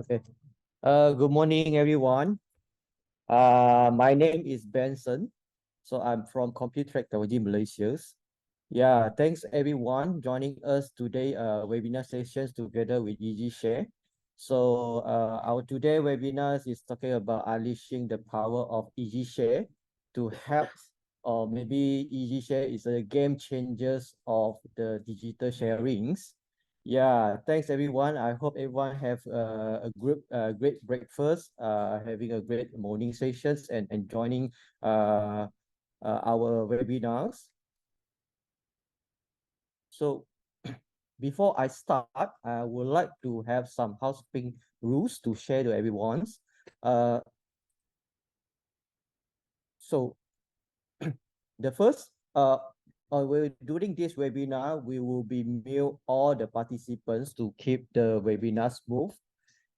Okay. Good morning, everyone. My name is Benson. So I'm from Computer Technology Malaysia. Yeah, thanks everyone joining us today webinar sessions together with EasyShare. So our today webinars is talking about unleashing the power of EasyShare to help, or maybe EasyShare is a game changers of the digital sharings. Yeah, thanks everyone. I hope everyone have great breakfast, having a great morning sessions and joining our webinars. So before I start, I would like to have some housekeeping rules to share to everyone. Uh, so the first, during this webinar, we will be mute all the participants to keep the webinar smooth.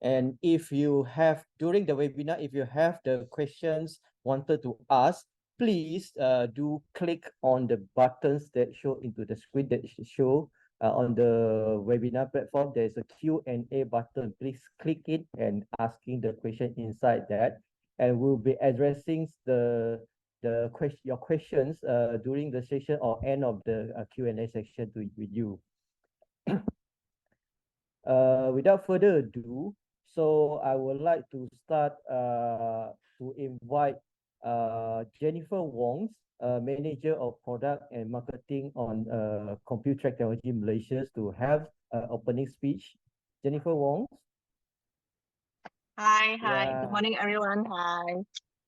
And if you have, during the webinar, if you have the questions wanted to ask, please do click on the buttons that show into the screen that show on the webinar platform. There's a Q&A button. Please click it and asking the question inside that. And we'll be addressing your questions during the session or end of the Q&A section with you. Without further ado, so I would like to start to invite Jennifer Wong, Manager of Product and Marketing on Computer Technology Malaysia, to have opening speech. Jennifer Wong. Hi. Good Yeah, morning, everyone. Hi.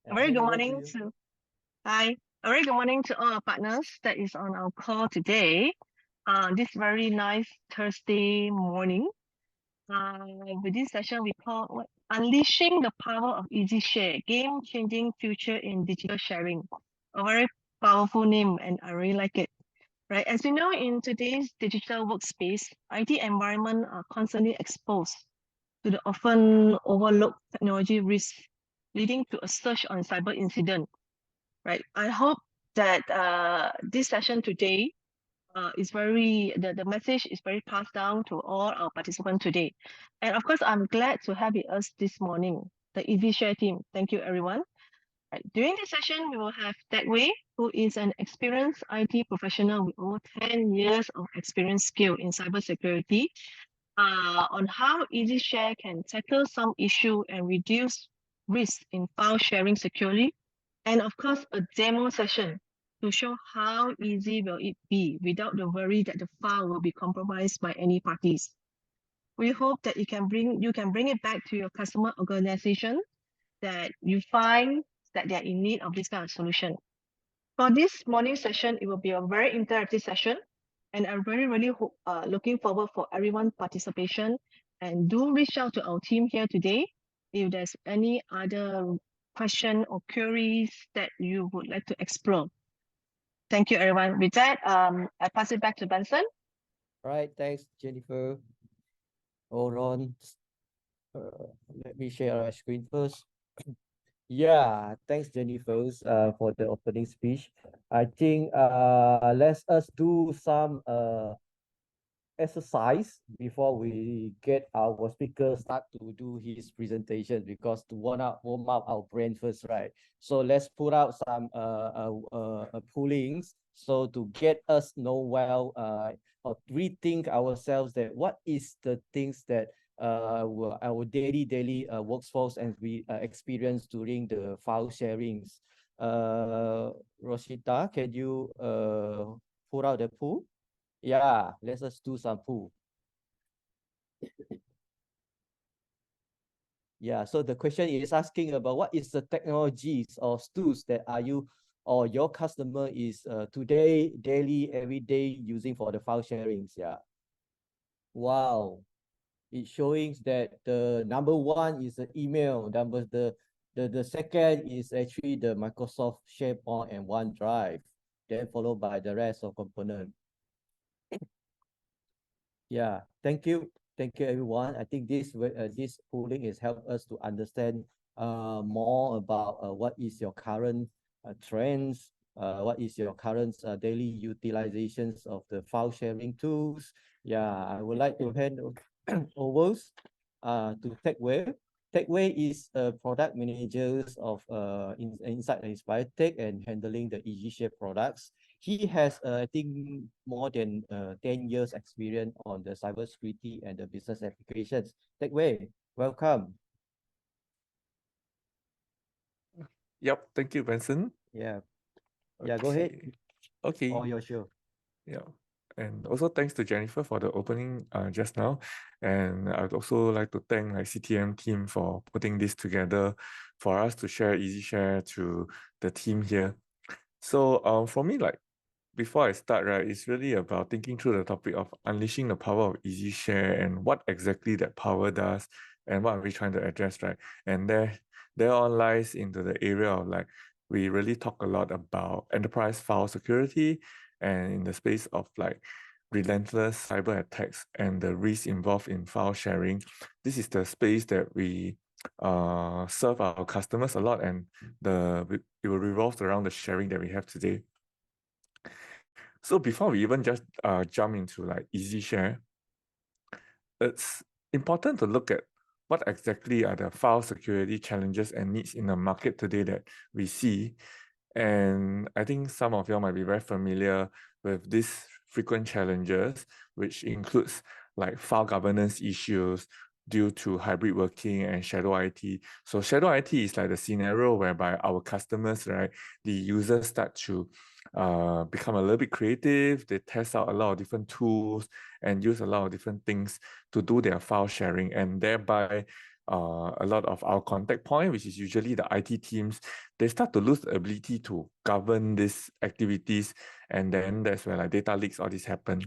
A very hand good over to morning you. to hi. A very good morning to all our partners that is on our call today. This very nice Thursday morning. With this session, we call Unleashing the Power of EasyShare, Game-Changing Future in Digital Sharing. A very powerful name, and I really like it. Right, as we know, in today's digital workspace, IT environment are constantly exposed to the often overlooked technology risks, leading to a surge on cyber incident. Right. I hope that this session today is the message is very passed down to all our participants today. And of course, I'm glad to have with us this morning the EasyShare team. Thank you, everyone. Right. During this session, we will have Ted Wei, who is an experienced IT professional with over 10 years of experience skill in cybersecurity, on how EasyShare can tackle some issue and reduce risk in file sharing securely. And of course, a demo session to show how easy will it be without the worry that the file will be compromised by any parties. We hope that you can bring it back to your customer organization that you find that they are in need of this kind of solution. For this morning session, it will be a very interactive session, and I'm really looking forward for everyone's participation. And do reach out to our team here today if there's any other question or queries that you would like to explore. Thank you, everyone. With that, I pass it back to Benson. All right, thanks, Jennifer. Hold on. Let me share our screen first. Yeah, thanks, Jennifer, for the opening speech. I think let us do some exercise before we get our speaker start to do his presentation, because to warm up our brain first, right? So let's put out some pullings so to get us know well or rethink ourselves that what is the things that our daily workforce and we experience during the file sharings. Rosita, can you put out the pool? Yeah, let's just do some pool. Yeah, so the question is asking about what is the technologies or tools that are you or your customer is today, daily, every day using for the file sharings. Yeah. Wow. It's showing that the number one is the email. The second is actually the Microsoft SharePoint and OneDrive, then followed by the rest of component. Yeah, thank you. Thank you, everyone. I think this polling has helped us to understand more about what is your current trends, what is your current daily utilizations of the file sharing tools. Yeah, I would like to hand over to TechWay. TechWay is a product managers of inside Inspiretech and handling the EasyShare products. He has I think more than 10 years experience on the cybersecurity and the business applications. TechWay, welcome. Yep, thank you, Benson. Yeah, yeah, go ahead. Okay. All your show. Yeah. And also thanks to Jennifer for the opening just now. And I'd also like to thank my CTM team for putting this together for us to share EasyShare to the team here. So for me, like before I start, right, it's really about thinking through the topic of unleashing the power of EasyShare and what exactly that power does and what are we trying to address, right? And there all lies into the area of like we really talk a lot about enterprise file security and in the space of like relentless cyber attacks and the risks involved in file sharing. This is the space that we serve our customers a lot, and it will revolve around the sharing that we have today. So before we even just jump into like EasyShare, it's important to look at what exactly are the file security challenges and needs in the market today that we see. And I think some of you might be very familiar with these frequent challenges, which includes like file governance issues due to hybrid working and shadow IT. So shadow IT is like the scenario whereby our customers, right, the users start to become a little bit creative. They test out a lot of different tools and use a lot of different things to do their file sharing, and thereby a lot of our contact point, which is usually the IT teams, they start to lose the ability to govern these activities, and then that's where like data leaks, all this happen.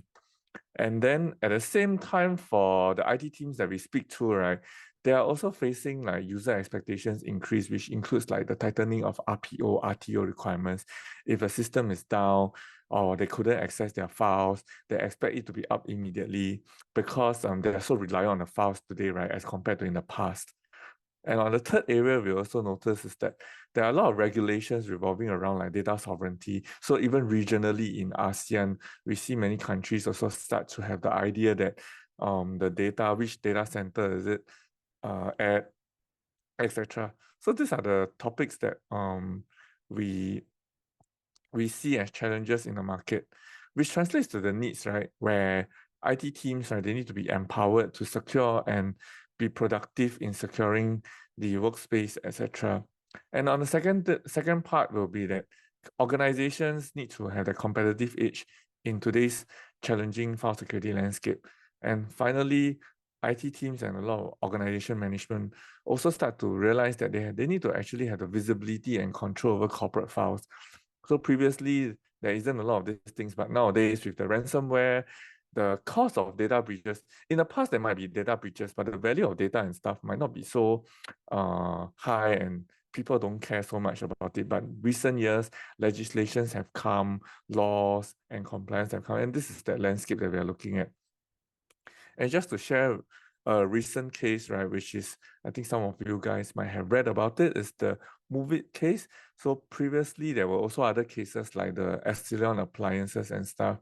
And then at the same time, for the IT teams that we speak to, right, they are also facing like user expectations increase, which includes like the tightening of RPO, RTO requirements. If a system is down or they couldn't access their files, they expect it to be up immediately because they are so reliant on the files today, right, as compared to in the past. And on the third area, we also notice is that there are a lot of regulations revolving around like data sovereignty. So even regionally in ASEAN, we see many countries also start to have the idea that the data, which data center is it at, etc. So these are the topics that we see as challenges in the market, which translates to the needs, right? Where IT teams, right, they need to be empowered to secure and be productive in securing the workspace, etc. And on the second part will be that organizations need to have the competitive edge in today's challenging file security landscape. And finally, IT teams and a lot of organization management also start to realize that they need to actually have the visibility and control over corporate files. So previously, there isn't a lot of these things, but nowadays with the ransomware, the cost of data breaches, in the past there might be data breaches, but the value of data and stuff might not be so high and people don't care so much about it. But recent years, legislations have come, laws and compliance have come, and this is the landscape that we are looking at. And just to share a recent case, right, which is, I think some of you guys might have read about it, is the MoveIt case. So previously, there were also other cases like the Epsilon appliances and stuff.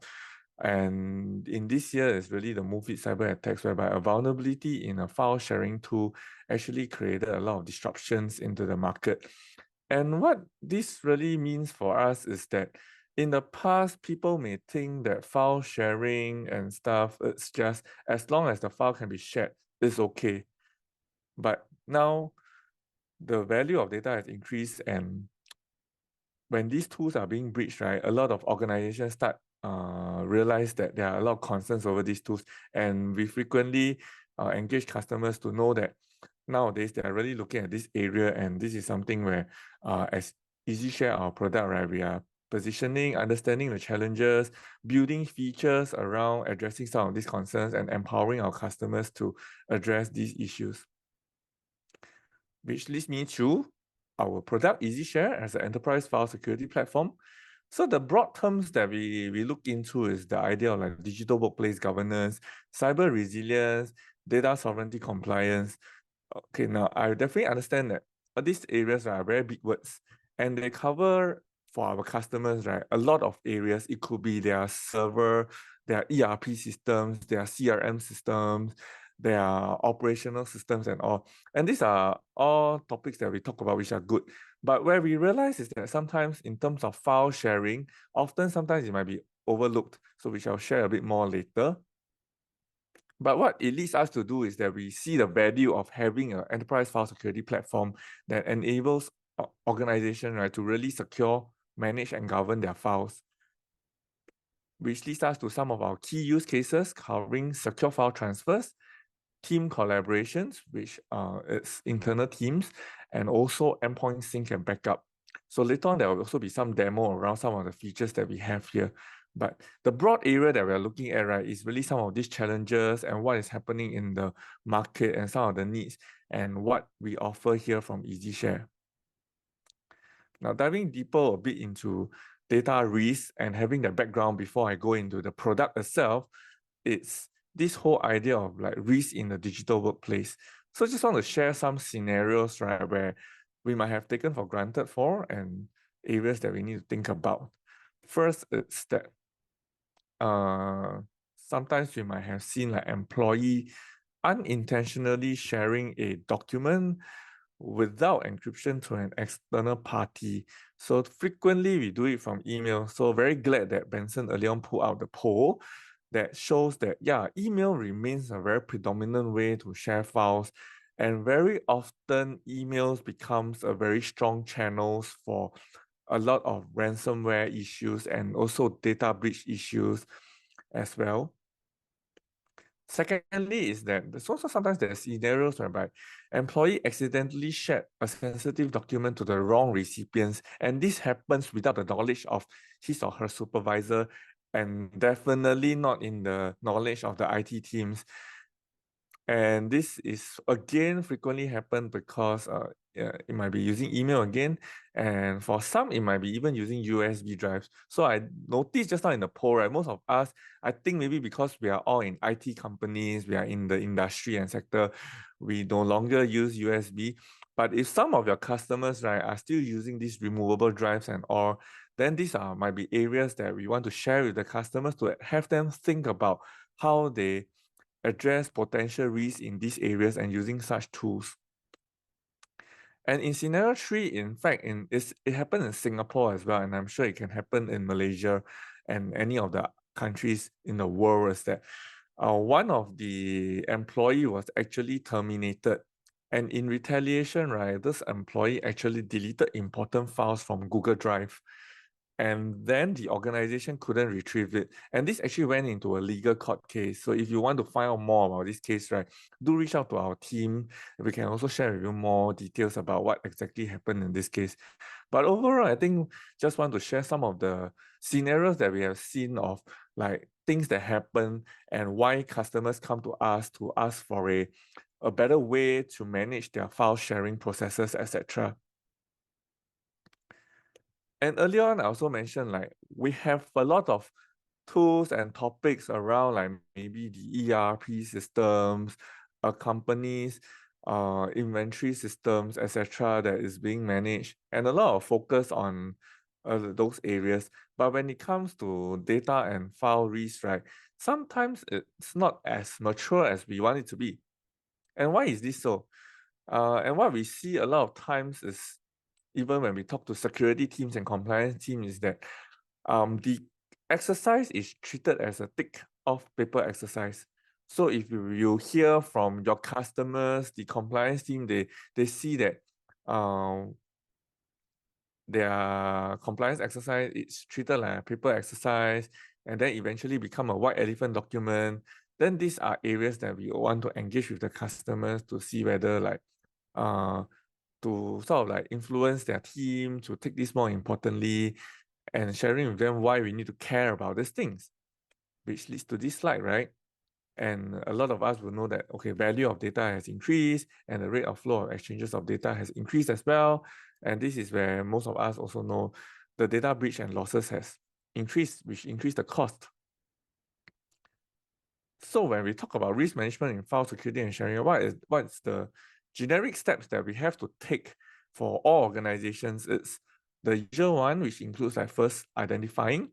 And in this year, it's really the MoveIt cyber attacks, whereby a vulnerability in a file sharing tool actually created a lot of disruptions into the market. And what this really means for us is that in the past, people may think that file sharing and stuff, it's just as long as the file can be shared, it's okay. But now the value of data has increased, and when these tools are being breached, right, a lot of organizations start realize that there are a lot of concerns over these tools, and we frequently engage customers to know that nowadays they are really looking at this area, and this is something where as EasyShare, our product, right, we are positioning, understanding the challenges, building features around addressing some of these concerns, and empowering our customers to address these issues. Which leads me to our product EasyShare as an enterprise file security platform. So the broad terms that we look into is the idea of like digital workplace governance, cyber resilience, data sovereignty compliance. Okay, now I definitely understand that these areas are very big words, and they cover for our customers, right, a lot of areas. It could be their server, their ERP systems, their CRM systems, their operational systems and all. And these are all topics that we talk about, which are good. But where we realize is that sometimes in terms of file sharing, sometimes it might be overlooked. So we shall share a bit more later. But what it leads us to do is that we see the value of having an enterprise file security platform that enables organizations, right, to really secure, manage, and govern their files, which leads us to some of our key use cases covering secure file transfers, team collaborations, which it's internal teams, and also endpoint sync and backup. So later on, there will also be some demo around some of the features that we have here. But the broad area that we're looking at, right, is really some of these challenges and what is happening in the market and some of the needs and what we offer here from EasiShare. Now, diving deeper a bit into data risk and having the background before I go into the product itself, it's this whole idea of like risk in the digital workplace. So I just want to share some scenarios, right, where we might have taken for granted and areas that we need to think about. First, it's that sometimes we might have seen like employee unintentionally sharing a document without encryption to an external party. So frequently we do it from email. So very glad that Benson earlier on put out the poll that shows that, yeah, email remains a very predominant way to share files. And very often emails becomes a very strong channels for a lot of ransomware issues and also data breach issues as well. Secondly is that there's also sometimes there are scenarios whereby employee accidentally shared a sensitive document to the wrong recipients, and this happens without the knowledge of his or her supervisor and definitely not in the knowledge of the IT teams. And this is again frequently happen because it might be using email again, and for some it might be even using USB drives. So I noticed just now in the poll, right, most of us, I think maybe because we are all in IT companies, we are in the industry and sector, we no longer use USB. But if some of your customers, right, are still using these removable drives and all, then these might be areas that we want to share with the customers to have them think about how they address potential risks in these areas and using such tools. And in scenario 3, in fact, it happened in Singapore as well, and I'm sure it can happen in Malaysia and any of the countries in the world, is that one of the employee was actually terminated. And in retaliation, right, this employee actually deleted important files from Google Drive. And then the organization couldn't retrieve it. And this actually went into a legal court case. So if you want to find out more about this case, right, do reach out to our team. We can also share with you more details about what exactly happened in this case. But overall, I think just want to share some of the scenarios that we have seen of like things that happen and why customers come to us for a better way to manage their file sharing processes, etc. And earlier on, I also mentioned like we have a lot of tools and topics around like maybe the ERP systems, companies, inventory systems, etc. that is being managed, and a lot of focus on those areas. But when it comes to data and file risk, right, sometimes it's not as mature as we want it to be. And why is this so? And what we see a lot of times is, even when we talk to security teams and compliance teams, is that the exercise is treated as a tick off paper exercise. So if you hear from your customers, the compliance team, they see that their compliance exercise is treated like a paper exercise and then eventually become a white elephant document, then these are areas that we want to engage with the customers to see whether like to sort of like influence their team to take this more importantly and sharing with them why we need to care about these things, which leads to this slide, right? And a lot of us will know that, okay, value of data has increased and the rate of flow of exchanges of data has increased as well. And this is where most of us also know the data breach and losses has increased, which increased the cost. So when we talk about risk management in file security and sharing, what is the generic steps that we have to take for all organizations? It's the usual one, which includes like first identifying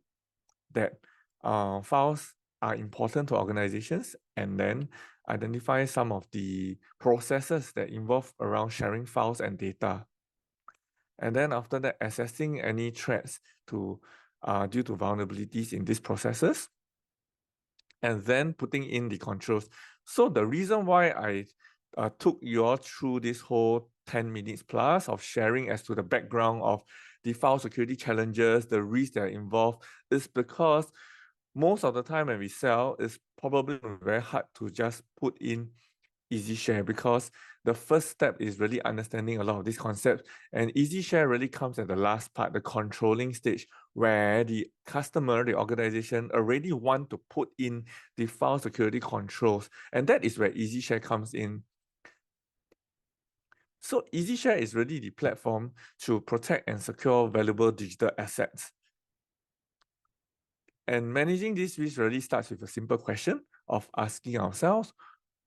that files are important to organizations, and then identify some of the processes that involve around sharing files and data. And then after that, assessing any threats due to vulnerabilities in these processes, and then putting in the controls. So the reason why I took you all through this whole 10 minutes plus of sharing as to the background of the file security challenges, the risks that are involved, is because most of the time when we sell, it's probably very hard to just put in EasyShare, because the first step is really understanding a lot of these concepts, and EasyShare really comes at the last part, the controlling stage, where the customer, the organization already want to put in the file security controls, and that is where EasyShare comes in. So EasyShare is really the platform to protect and secure valuable digital assets. And managing this risk really starts with a simple question of asking ourselves,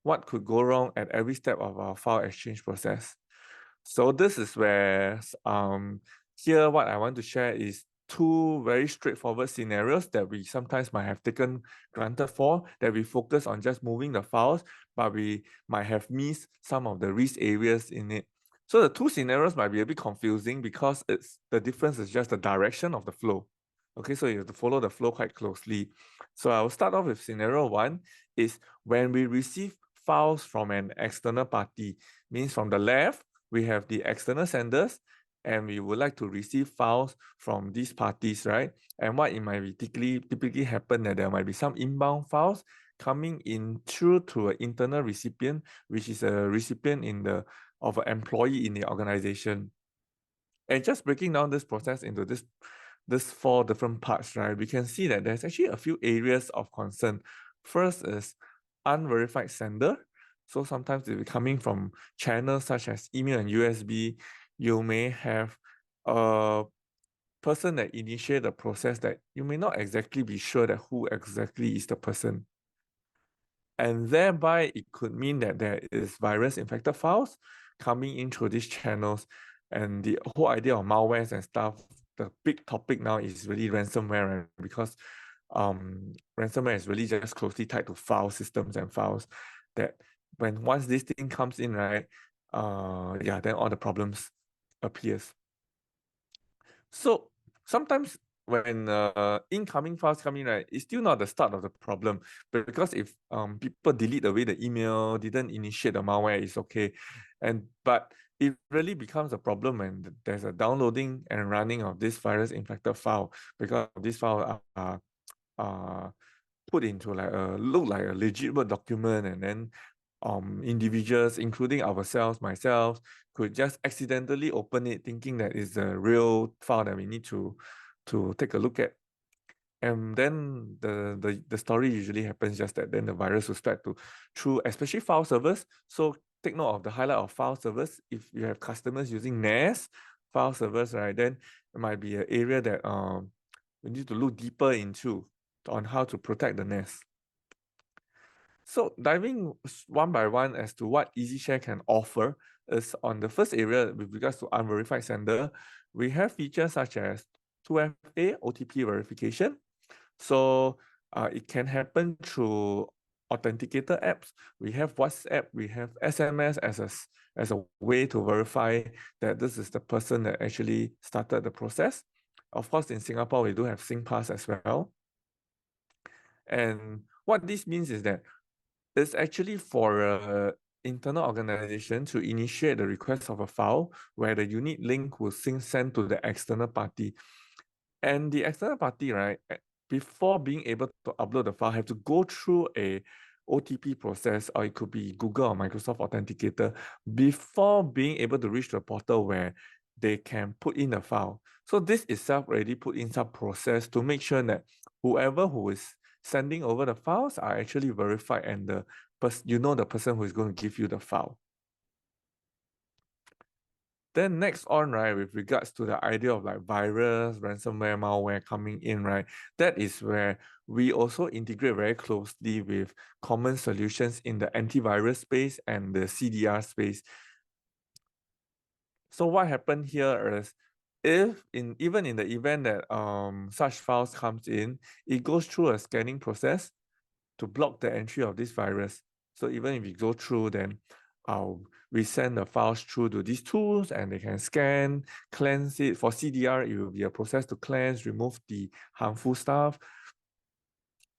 what could go wrong at every step of our file exchange process? So this is where here what I want to share is two very straightforward scenarios that we sometimes might have taken granted for, that we focus on just moving the files, but we might have missed some of the risk areas in it. So the two scenarios might be a bit confusing because the difference is just the direction of the flow. Okay, so you have to follow the flow quite closely. So I will start off with scenario one is when we receive files from an external party, means from the left, we have the external senders, and we would like to receive files from these parties, right? And what it might be typically happen that there might be some inbound files coming in through to an internal recipient, which is a recipient of an employee in the organization. And just breaking down this process into this four different parts, right? We can see that there's actually a few areas of concern. First is unverified sender. So sometimes if it's coming from channels such as email and USB, you may have a person that initiate the process that you may not exactly be sure that who exactly is the person. And thereby, it could mean that there is virus-infected files coming in through these channels. And the whole idea of malwares and stuff, the big topic now is really ransomware, right? Because ransomware is really just closely tied to file systems and files that once this thing comes in, right, then all the problems appears. So sometimes when incoming files come in, right, it's still not the start of the problem. But because if people delete away the email, didn't initiate the malware, it's okay. But it really becomes a problem when there's a downloading and running of this virus infected file, because this file are put into look like a legitimate document, and then individuals, including ourselves, myself, could just accidentally open it thinking that it's a real file that we need to take a look at. And then the story usually happens just that then the virus will spread through especially file servers. So take note of the highlight of file servers. If you have customers using NAS file servers, right, then it might be an area that we need to look deeper into on how to protect the NAS. So diving one by one as to what EasyShare can offer is on the first area with regards to unverified sender, we have features such as 2FA OTP verification. So it can happen through authenticator apps. We have WhatsApp, we have SMS as a way to verify that this is the person that actually started the process. Of course, in Singapore, we do have SingPass as well. And what this means is that it's actually for an internal organization to initiate the request of a file where the unique link will send to the external party. And the external party, right, before being able to upload the file, have to go through a OTP process, or it could be Google or Microsoft Authenticator, before being able to reach the portal where they can put in the file. So this itself already put in some process to make sure that whoever who is sending over the files are actually verified, and the person who is going to give you the file. Then next on, right, with regards to the idea of like virus, ransomware, malware coming in, right, that is where we also integrate very closely with common solutions in the antivirus space and the CDR space. So what happened here is, even in the event that such files comes in, it goes through a scanning process to block the entry of this virus. So even if you go through, then we send the files through to these tools and they can scan, cleanse it. For CDR, it will be a process to cleanse, remove the harmful stuff.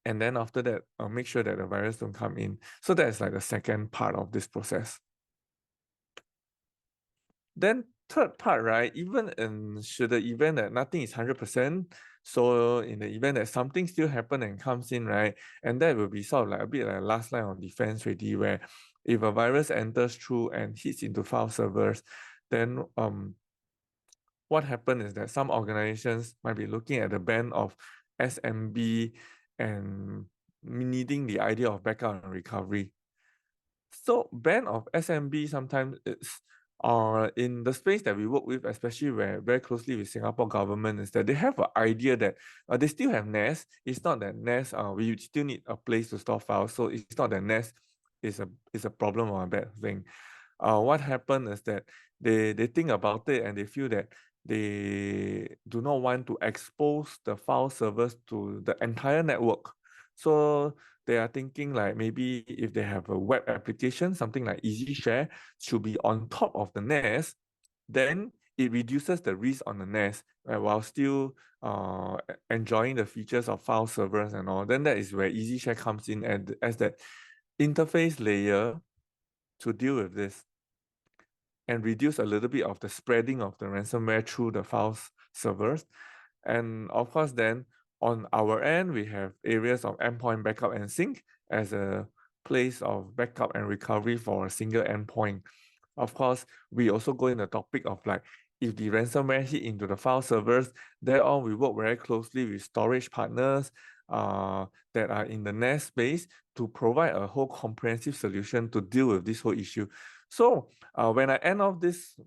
And then after that, make sure that the virus don't come in. So that's like the second part of this process. Then third part, right, even in should the event that nothing is 100%, so in the event that something still happen and comes in, right, and that will be sort of like a bit like last line of defense already, where if a virus enters through and hits into file servers, then what happened is that some organizations might be looking at the ban of SMB and needing the idea of backup and recovery. So ban of SMB sometimes it's in the space that we work with, especially where very closely with Singapore government, is that they have an idea that they still have NAS. It's not that NAS, we still need a place to store files. So it's not that NAS is a problem or a bad thing. What happened is that they think about it and they feel that they do not want to expose the file servers to the entire network. So they are thinking like maybe if they have a web application, something like EasyShare should be on top of the NAS, then it reduces the risk on the NAS while still enjoying the features of file servers and all. Then that is where EasyShare comes in as that interface layer to deal with this and reduce a little bit of the spreading of the ransomware through the files servers. And of course, then on our end, we have areas of endpoint backup and sync as a place of backup and recovery for a single endpoint. Of course, we also go in the topic of like, if the ransomware hit into the file servers, thereon we work very closely with storage partners that are in the NAS space to provide a whole comprehensive solution to deal with this whole issue. So when I end off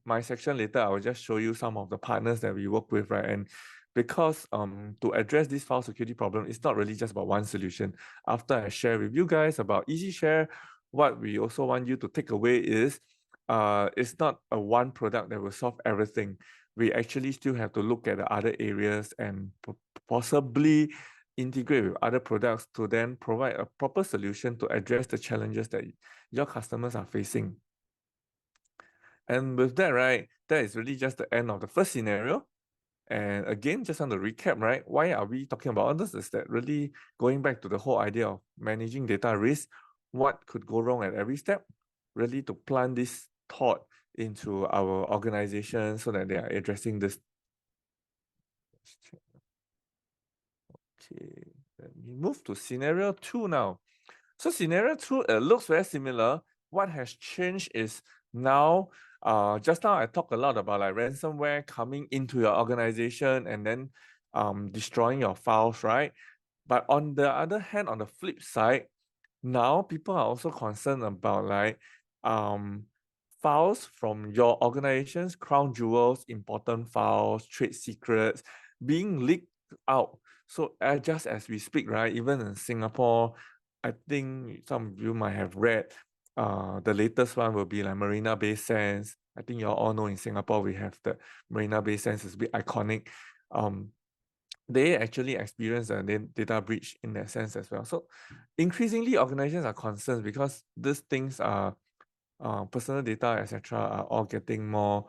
my section later, I will just show you some of the partners that we work with, right? And because to address this file security problem, it's not really just about one solution. After I share with you guys about EasyShare, what we also want you to take away is it's not a one product that will solve everything. We actually still have to look at the other areas and possibly integrate with other products to then provide a proper solution to address the challenges that your customers are facing. And with that, right, that is really just the end of the first scenario. And again, just on the recap, right, why are we talking about this? Is that really going back to the whole idea of managing data risk, what could go wrong at every step, really to plant this thought into our organization so that they are addressing this. Okay, let me move to scenario 2 now. So scenario 2 looks very similar. What has changed is now, just now I talked a lot about like ransomware coming into your organization and then destroying your files, right? But on the other hand, on the flip side, now people are also concerned about like files from your organization's crown jewels, important files, trade secrets being leaked out. So just as we speak, right, even in Singapore, I think some of you might have read the latest one will be like Marina Bay Sands. I think you all know in Singapore we have the Marina Bay Sands, is a bit iconic. They actually experience a data breach in that sense as well. So increasingly organizations are concerned because these things are personal data, etc., are all getting more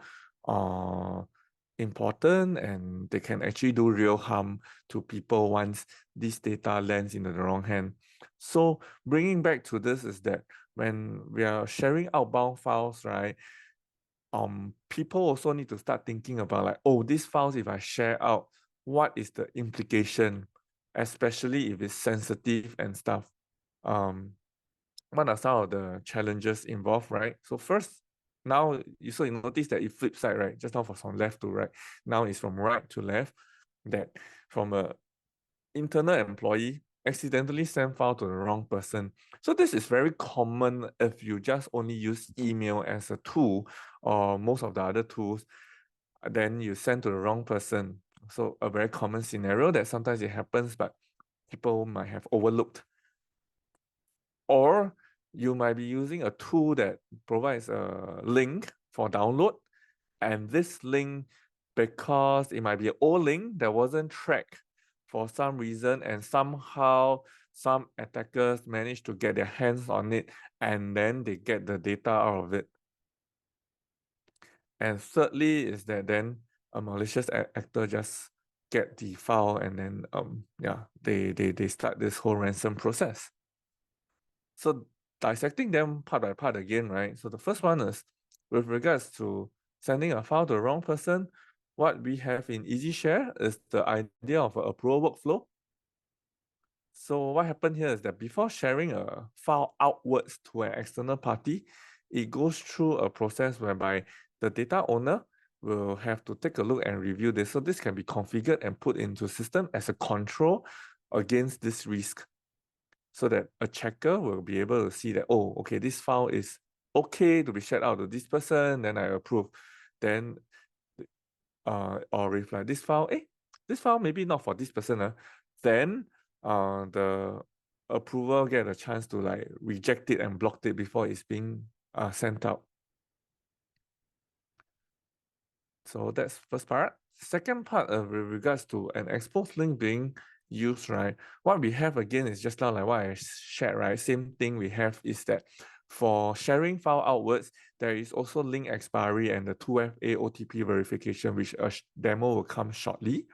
important and they can actually do real harm to people once this data lands into the wrong hand. So bringing back to this is that when we are sharing outbound files, right, people also need to start thinking about like, oh, these files, if I share out, what is the implication, especially if it's sensitive and stuff. What are some of the challenges involved, right? So first, now you notice that it flips side, right? Just now from left to right. Now it's from right to left. That from a internal employee accidentally send file to the wrong person. So this is very common if you just only use email as a tool or most of the other tools, then you send to the wrong person. So a very common scenario that sometimes it happens, but people might have overlooked. Or you might be using a tool that provides a link for download, and this link, because it might be an old link that wasn't tracked for some reason, and somehow some attackers manage to get their hands on it, and then they get the data out of it. And thirdly is that then a malicious actor just get the file, and then they start this whole ransom process. So dissecting them part by part again, right? So the first one is with regards to sending a file to the wrong person. What we have in EasiShare is the idea of an approval workflow. So what happened here is that before sharing a file outwards to an external party, it goes through a process whereby the data owner will have to take a look and review this. So this can be configured and put into system as a control against this risk, so that a checker will be able to see that, oh, okay, this file is okay to be shared out to this person, then I approve. Then or reply this file, this file maybe not for this person. Then the approval get a chance to like reject it and block it before it's being sent out. So that's first part. Second part with regards to an exposed link being used, right? What we have again is just now like what I shared, right? Same thing we have is that for sharing file outwards, there is also link expiry and the 2FA OTP verification, which a demo will come shortly.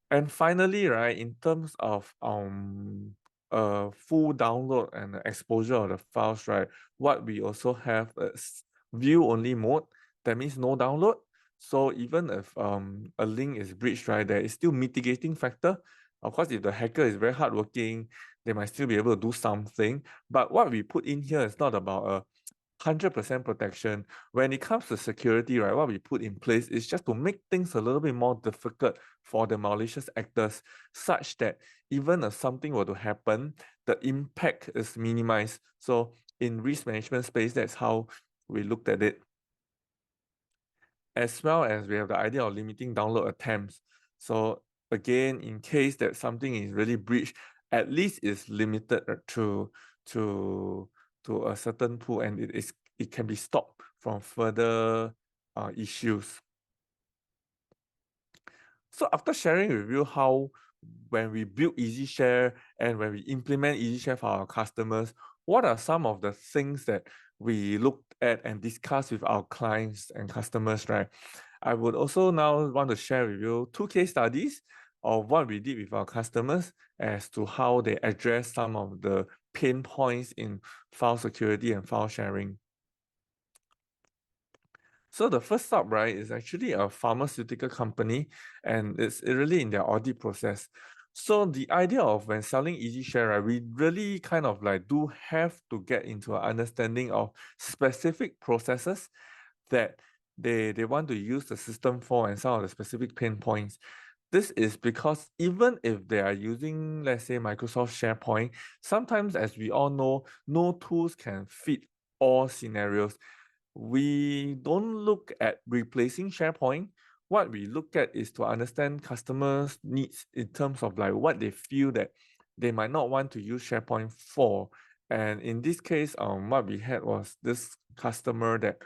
And finally, right, in terms of full download and exposure of the files, right, what we also have is view-only mode. That means no download. So even if a link is breached, right, there is still mitigating factor. Of course, if the hacker is very hardworking, they might still be able to do something. But what we put in here is not about a 100% protection. When it comes to security, right, what we put in place is just to make things a little bit more difficult for the malicious actors, such that even if something were to happen, the impact is minimized. So in risk management space, that's how we looked at it. As well as we have the idea of limiting download attempts. So again, in case that something is really breached, at least it's limited to a certain pool, and it can be stopped from further issues. So after sharing with you how when we build EasiShare and when we implement EasiShare for our customers, what are some of the things that we looked at and discussed with our clients and customers, right? I would also now want to share with you 2 case studies of what we did with our customers as to how they address some of the pain points in file security and file sharing. So the first stop, right, is actually a pharmaceutical company, and it's really in their audit process. So the idea of when selling EasiShare, right, we really kind of like do have to get into an understanding of specific processes that they want to use the system for and some of the specific pain points. This is because even if they are using, let's say, Microsoft SharePoint, sometimes, as we all know, no tools can fit all scenarios. We don't look at replacing SharePoint. What we look at is to understand customers' needs in terms of like what they feel that they might not want to use SharePoint for. And in this case, what we had was this customer that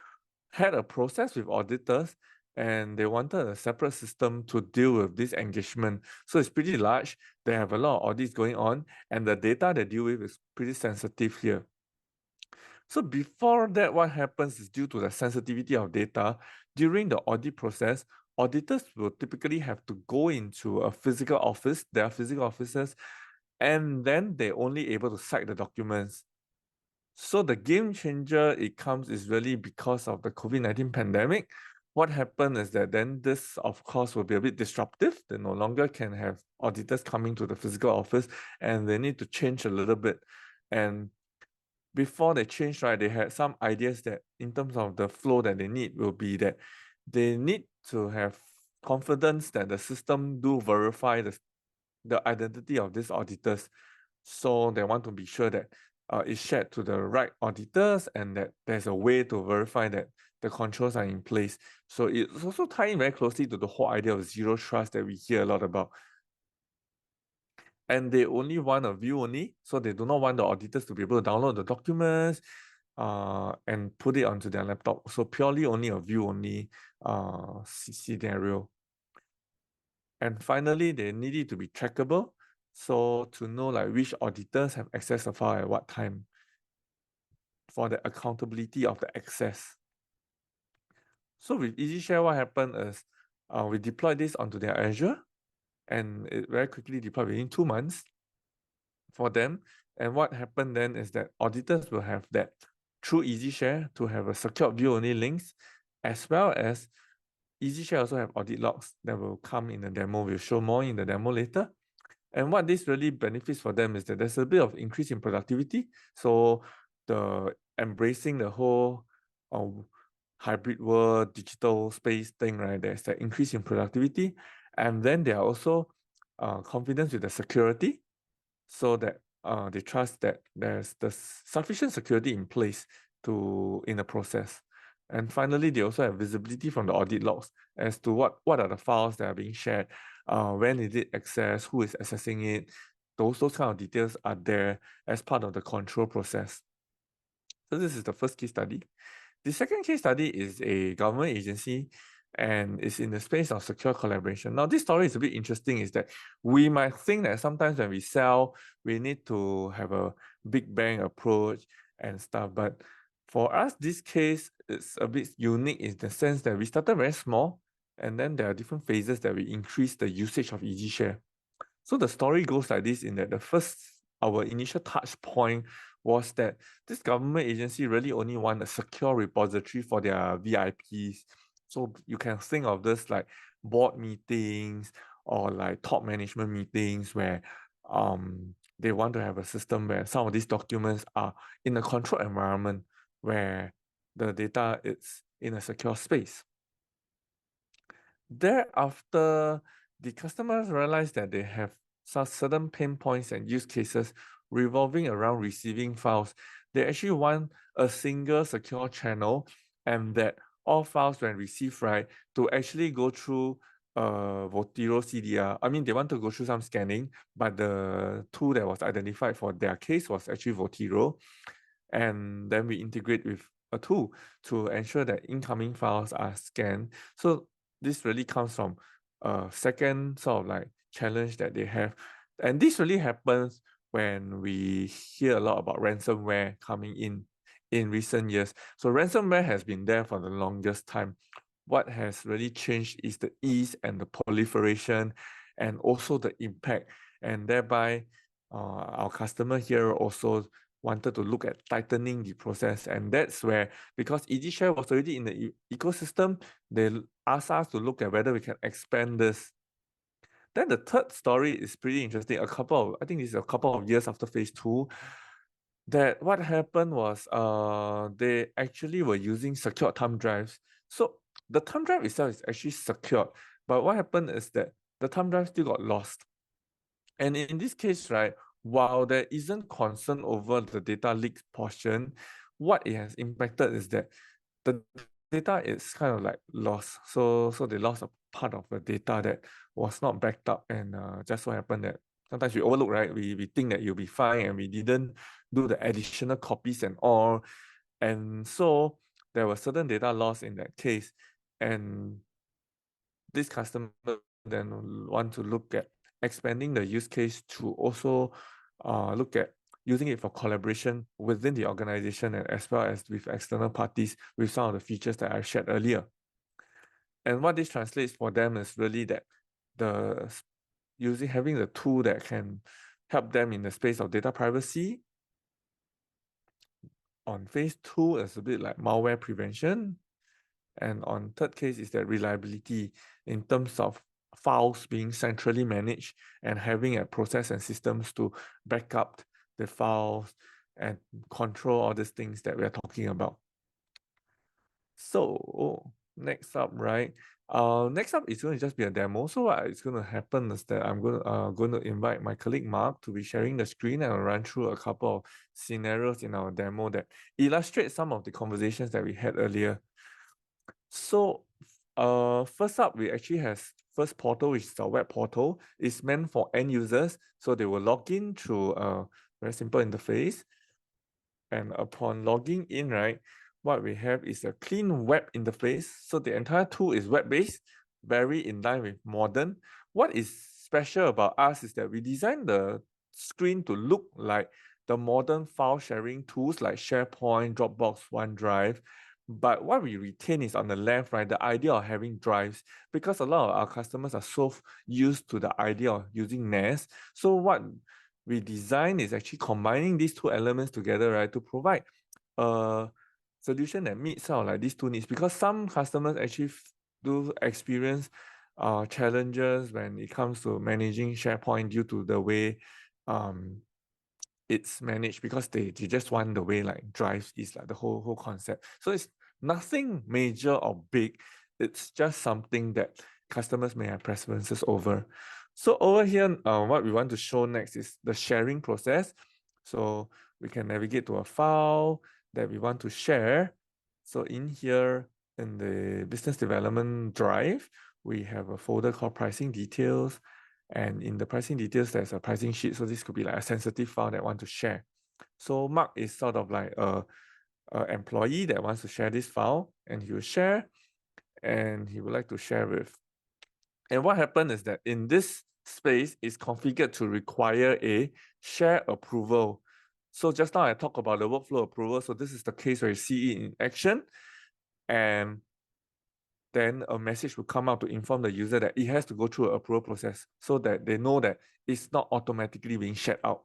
had a process with auditors, and they wanted a separate system to deal with this engagement. So it's pretty large. They have a lot of audits going on, and the data they deal with is pretty sensitive here. So before that, what happens is due to the sensitivity of data, during the audit process, auditors will typically have to go into a physical office, there are physical offices, and then they're only able to cite the documents. So the game changer it comes is really because of the COVID-19 pandemic. What happened is that then this, of course, will be a bit disruptive. They no longer can have auditors coming to the physical office, and they need to change a little bit. And before they change, right, they had some ideas that in terms of the flow that they need will be that they need to have confidence that the system do verify the identity of these auditors. So they want to be sure that it's shared to the right auditors and that there's a way to verify that the controls are in place. So it's also tying very closely to the whole idea of zero trust that we hear a lot about. And they only want a view only, so they do not want the auditors to be able to download the documents and put it onto their laptop. So purely only a view only scenario. And finally, they need it to be trackable. So to know like which auditors have access the file at what time for the accountability of the access. So with EasyShare, what happened is we deployed this onto their Azure, and it very quickly deployed within 2 months for them. And what happened then is that auditors will have that through EasyShare to have a secured view-only links, as well as EasyShare also have audit logs that will come in the demo. We'll show more in the demo later. And what this really benefits for them is that there's a bit of increase in productivity. So the embracing the whole hybrid world, digital space thing, right? There's an increase in productivity. And then they are also confident with the security, so that they trust that there's the sufficient security in place in the process. And finally, they also have visibility from the audit logs as to what are the files that are being shared, when is it accessed, who is accessing it. Those kind of details are there as part of the control process. So this is the first case study. The second case study is a government agency, and it's in the space of secure collaboration. Now, this story is a bit interesting, is that we might think that sometimes when we sell, we need to have a big bang approach and stuff. But for us, this case is a bit unique in the sense that we started very small, and then there are different phases that we increase the usage of EasyShare. So the story goes like this, in that our initial touch point was that this government agency really only want a secure repository for their VIPs. So you can think of this like board meetings or like top management meetings where they want to have a system where some of these documents are in a controlled environment where the data is in a secure space. Thereafter, the customers realize that they have some certain pain points and use cases revolving around receiving files. They actually want a single secure channel, and that all files when received, right, to actually go through Votiro CDR. I mean, they want to go through some scanning, but the tool that was identified for their case was actually Votiro. And then we integrate with a tool to ensure that incoming files are scanned. So this really comes from a second sort of like challenge that they have. And this really happens when we hear a lot about ransomware coming in recent years. So ransomware has been there for the longest time. What has really changed is the ease and the proliferation, and also the impact. And thereby, our customer here also wanted to look at tightening the process. And that's where, because EasyShare was already in the ecosystem, they asked us to look at whether we can expand this. Then the third story is pretty interesting. I think this is a couple of years after phase 2, that what happened was they actually were using secure thumb drives. So the thumb drive itself is actually secured, but what happened is that the thumb drive still got lost. And in this case, right, while there isn't concern over the data leak portion, what it has impacted is that the data is kind of like lost. So they lost a part of the data that was not backed up, and just so happened that sometimes we overlook, right? We think that you'll be fine, and we didn't do the additional copies and all. And so there was certain data loss in that case. And this customer then want to look at expanding the use case to also look at using it for collaboration within the organization, and as well as with external parties, with some of the features that I shared earlier. And what this translates for them is really that having the tool that can help them in the space of data privacy. On phase 2 is a bit like malware prevention. And on third case is that reliability in terms of files being centrally managed and having a process and systems to back up the files and control all these things that we're talking about. So next up, right? Next up is going to just be a demo. So what is going to happen is that I'm going to invite my colleague Mark to be sharing the screen, and I'll run through a couple of scenarios in our demo that illustrate some of the conversations that we had earlier. So first up, we actually have first portal, which is our web portal. It's meant for end users, so they will log in through a very simple interface. And upon logging in, right, what we have is a clean web interface. So the entire tool is web-based, very in line with modern. What is special about us is that we designed the screen to look like the modern file sharing tools like SharePoint, Dropbox, OneDrive. But what we retain is on the left, right, the idea of having drives, because a lot of our customers are so used to the idea of using NAS. So what we design is actually combining these two elements together, right, to provide a solution that meets out like these two needs, because some customers actually do experience challenges when it comes to managing SharePoint due to the way it's managed, because they just want the way like drives is like the whole concept. So it's nothing major or big. It's just something that customers may have preferences over. So over here, what we want to show next is the sharing process. So we can navigate to a file that we want to share. So in here, in the business development drive, we have a folder called pricing details. And in the pricing details, there's a pricing sheet. So this could be like a sensitive file that I want to share. So Mark is sort of like a employee that wants to share this file, and he will share, and he would like to share with. And what happened is that in this space is configured to require a share approval. So just now I talked about the workflow approval. So this is the case where you see it in action, and then a message will come out to inform the user that it has to go through an approval process, so that they know that it's not automatically being shared out.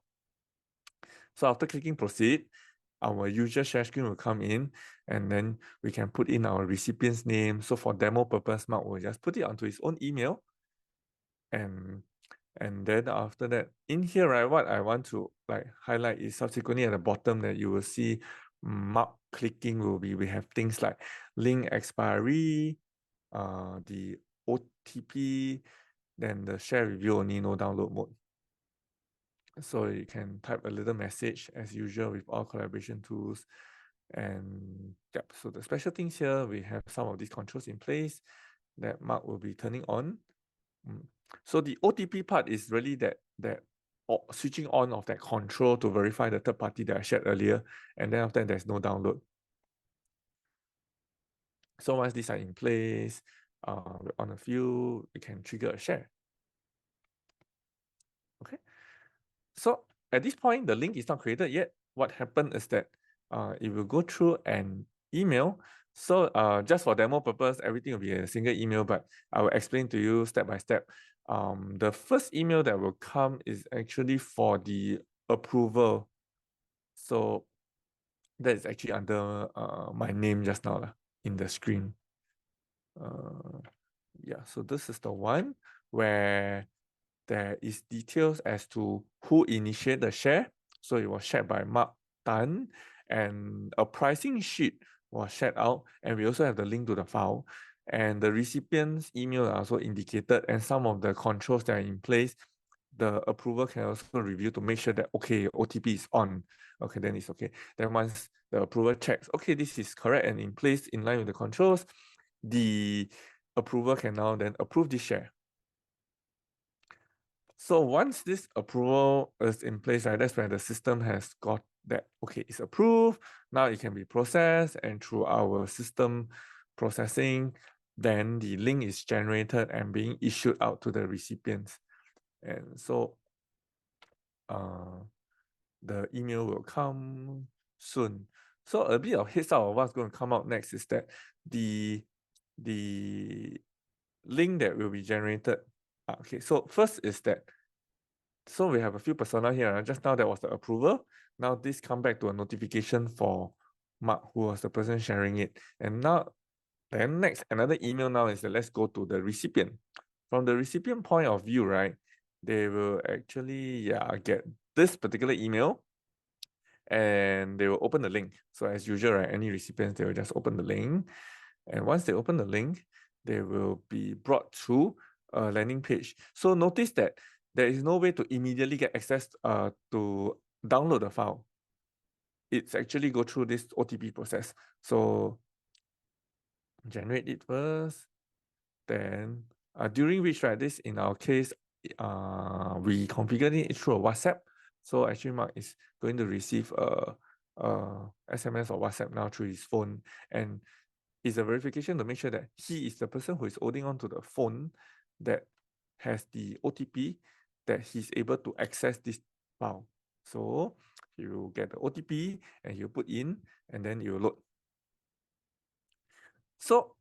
So after clicking proceed, our user share screen will come in, and then we can put in our recipient's name. So for demo purpose, Mark will just put it onto his own email. And then after that, in here, right, what I want to like highlight is subsequently at the bottom that you will see Mark clicking will be, we have things like link expiry, the OTP, then the share review only, no download mode. So you can type a little message as usual with all collaboration tools. And yep, so the special things here, we have some of these controls in place that Mark will be turning on. So the OTP part is really that switching on of that control to verify the third party that I shared earlier. And then after that, there's no download. So once these are in place, on a few, we can trigger a share. Okay. So at this point, the link is not created yet. What happened is that it will go through an email. So just for demo purpose, everything will be a single email, but I will explain to you step by step. The first email that will come is actually for the approval. So that is actually under my name just now in the screen. Yeah, so this is the one where there is details as to who initiated the share. So it was shared by Mark Tan, and a pricing sheet was shared out, and we also have the link to the file. And the recipient's email are also indicated, and some of the controls that are in place, the approval can also review to make sure that, okay, OTP is on. Okay, then it's okay. Then once the approval checks, okay, this is correct and in place in line with the controls, the approval can now then approve this share. So once this approval is in place, right, that's when the system has got that, okay, it's approved. Now it can be processed, and through our system processing, then the link is generated and being issued out to the recipients. And so the email will come soon. So a bit of heads up of what's going to come out next is that the link that will be generated. Okay, so first is that, so we have a few persona here. Just now that was the approval. Now this come back to a notification for Mark, who was the person sharing it. And now, then next, another email now is that let's go to the recipient. From the recipient point of view, right, they will actually get this particular email, and they will open the link. So as usual, right, any recipients, they will just open the link. And once they open the link, they will be brought to a landing page. So notice that there is no way to immediately get access to download the file. It's actually go through this OTP process. So generate it first, then during which, right, this in our case, we configured it through a WhatsApp. So actually Mark is going to receive a SMS or WhatsApp now through his phone, and it's a verification to make sure that he is the person who is holding on to the phone that has the OTP that he's able to access this file. So you get the OTP and you put in, and then you load. So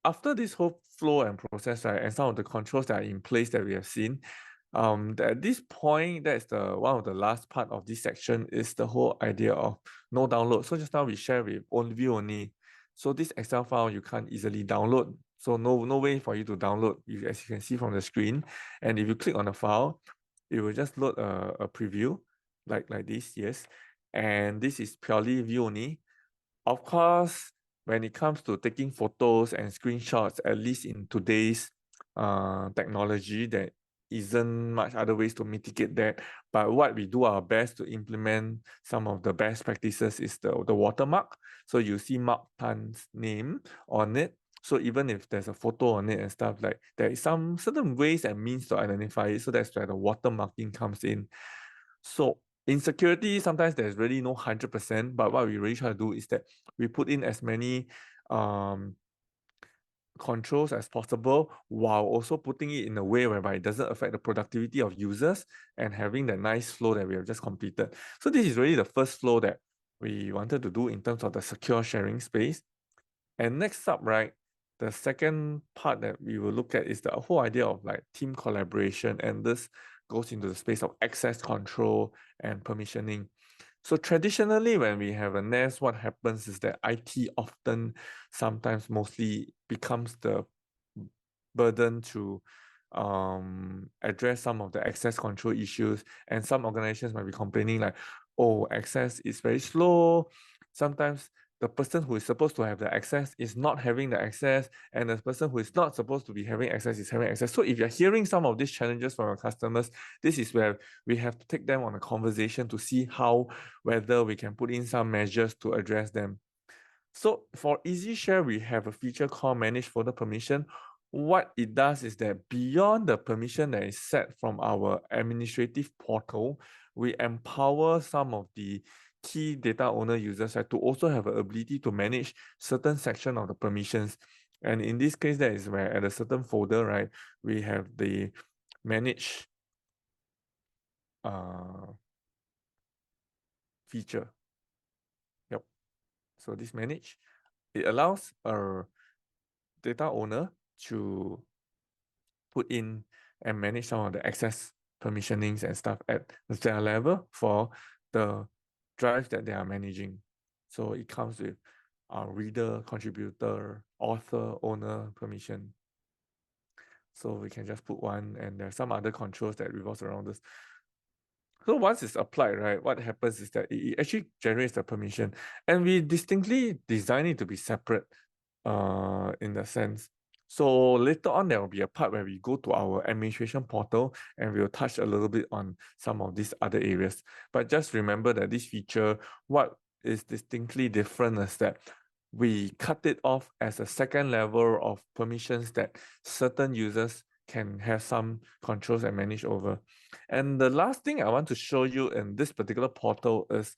after this whole flow and process, right, and some of the controls that are in place that we have seen, at this point, that's the one of the last part of this section is the whole idea of no download. So just now we share with view only. So this Excel file you can't easily download. So no way for you to download, as you can see from the screen. And if you click on the file, it will just load a preview like this, yes. And this is purely view only. Of course, when it comes to taking photos and screenshots, at least in today's technology, there isn't much other ways to mitigate that. But what we do our best to implement some of the best practices is the watermark. So you see Mark Tan's name on it. So even if there's a photo on it and stuff, like there is some certain ways and means to identify it. So that's where the watermarking comes in. So in security, sometimes there's really no 100%, but what we really try to do is that we put in as many controls as possible while also putting it in a way whereby it doesn't affect the productivity of users and having the nice flow that we have just completed. So this is really the first flow that we wanted to do in terms of the secure sharing space. And next up, right, the second part that we will look at is the whole idea of like team collaboration, and this goes into the space of access control and permissioning. So traditionally, when we have a NAS, what happens is that IT often, sometimes mostly becomes the burden to address some of the access control issues. And some organizations might be complaining like, oh, access is very slow. Sometimes the person who is supposed to have the access is not having the access, and the person who is not supposed to be having access is having access. So if you're hearing some of these challenges from our customers, this is where we have to take them on a conversation to see whether we can put in some measures to address them. So for EasiShare, we have a feature called Manage Folder Permission. What it does is that beyond the permission that is set from our administrative portal, we empower some of the key data owner users to also have the ability to manage certain section of the permissions. And in this case, that is where at a certain folder, right, we have the manage feature. Yep. So this manage, it allows a data owner to put in and manage some of the access permissionings and stuff at their level for the drive that they are managing. So it comes with reader, contributor, author, owner permission. So we can just put one, and there are some other controls that revolves around this. So once it's applied, right, what happens is that it actually generates the permission, and we distinctly design it to be separate in the sense. So later on, there will be a part where we go to our administration portal and we'll touch a little bit on some of these other areas. But just remember that this feature, what is distinctly different is that we cut it off as a second level of permissions that certain users can have some controls and manage over. And the last thing I want to show you in this particular portal is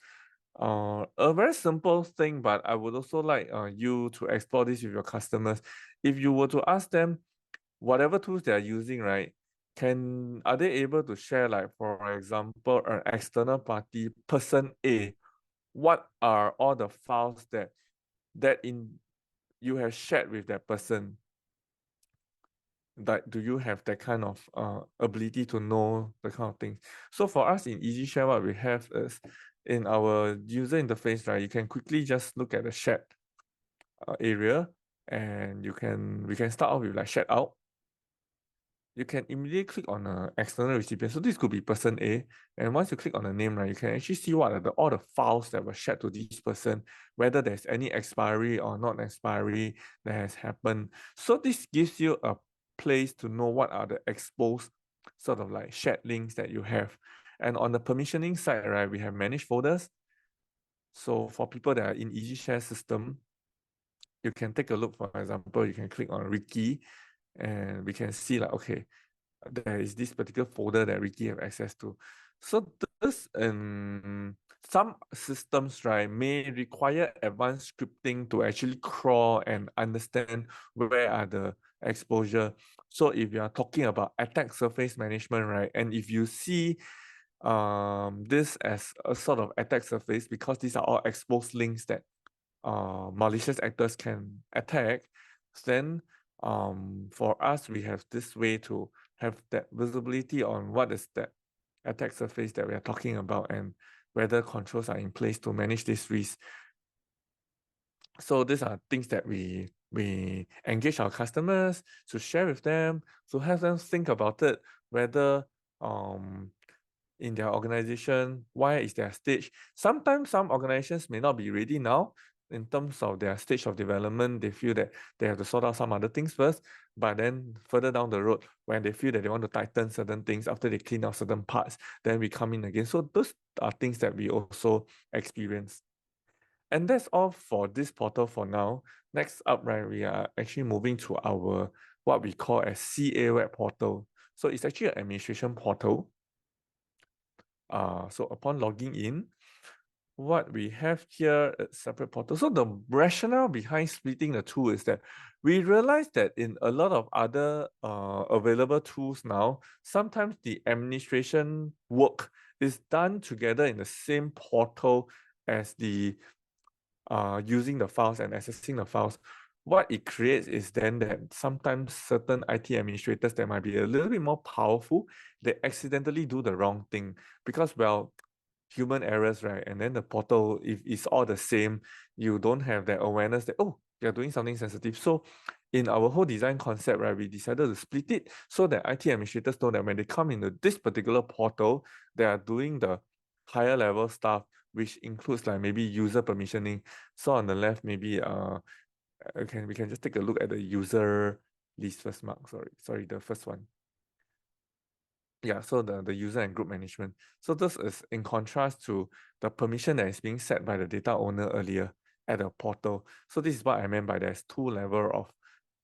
a very simple thing, but I would also like you to explore this with your customers. If you were to ask them whatever tools they are using, right, are they able to share, like, for example, an external party, person A, what are all the files that you have shared with that person? Like, do you have that kind of ability to know the kind of thing? So for us in EasiShare, what we have is in our user interface, right, you can quickly just look at the shared area, and we can start off with like shared out. You can immediately click on an external recipient. So this could be person A. And once you click on the name, right, you can actually see what are all the files that were shared to this person, whether there's any expiry or not expiry that has happened. So this gives you a place to know what are the exposed sort of like shared links that you have. And on the permissioning side, right, we have managed folders. So for people that are in EasiShare system, you can take a look. For example, you can click on Ricky, and we can see like, okay, there is this particular folder that Ricky have access to. So this some systems, right, may require advanced scripting to actually crawl and understand where are the exposure. So if you are talking about attack surface management, right, and if you see this as a sort of attack surface, because these are all exposed links that malicious actors can attack, then for us, we have this way to have that visibility on what is that attack surface that we are talking about and whether controls are in place to manage this risk. So these are things that we engage our customers to share with them, to have them think about it, whether in their organization, why is their stage. Sometimes some organizations may not be ready now in terms of their stage of development. They feel that they have to sort out some other things first, but then further down the road, when they feel that they want to tighten certain things after they clean out certain parts, then we come in again. So those are things that we also experience. And that's all for this portal for now. Next up, right, we are actually moving to our what we call a CA web portal. So it's actually an administration portal. So upon logging in, what we have here is separate portal. So the rationale behind splitting the two is that we realize that in a lot of other available tools now, sometimes the administration work is done together in the same portal as the using the files and accessing the files. What it creates is then that sometimes certain IT administrators that might be a little bit more powerful, they accidentally do the wrong thing because, well, human errors, right? And then the portal, if it's all the same, you don't have that awareness that, oh, you're doing something sensitive. So in our whole design concept, right, we decided to split it so that IT administrators know that when they come into this particular portal, they are doing the higher level stuff, which includes like maybe user permissioning. So on the left, maybe we can just take a look at the user list first, Mark. Sorry, the first one. Yeah, so the user and group management. So this is in contrast to the permission that is being set by the data owner earlier at the portal. So this is what I meant by there's two levels of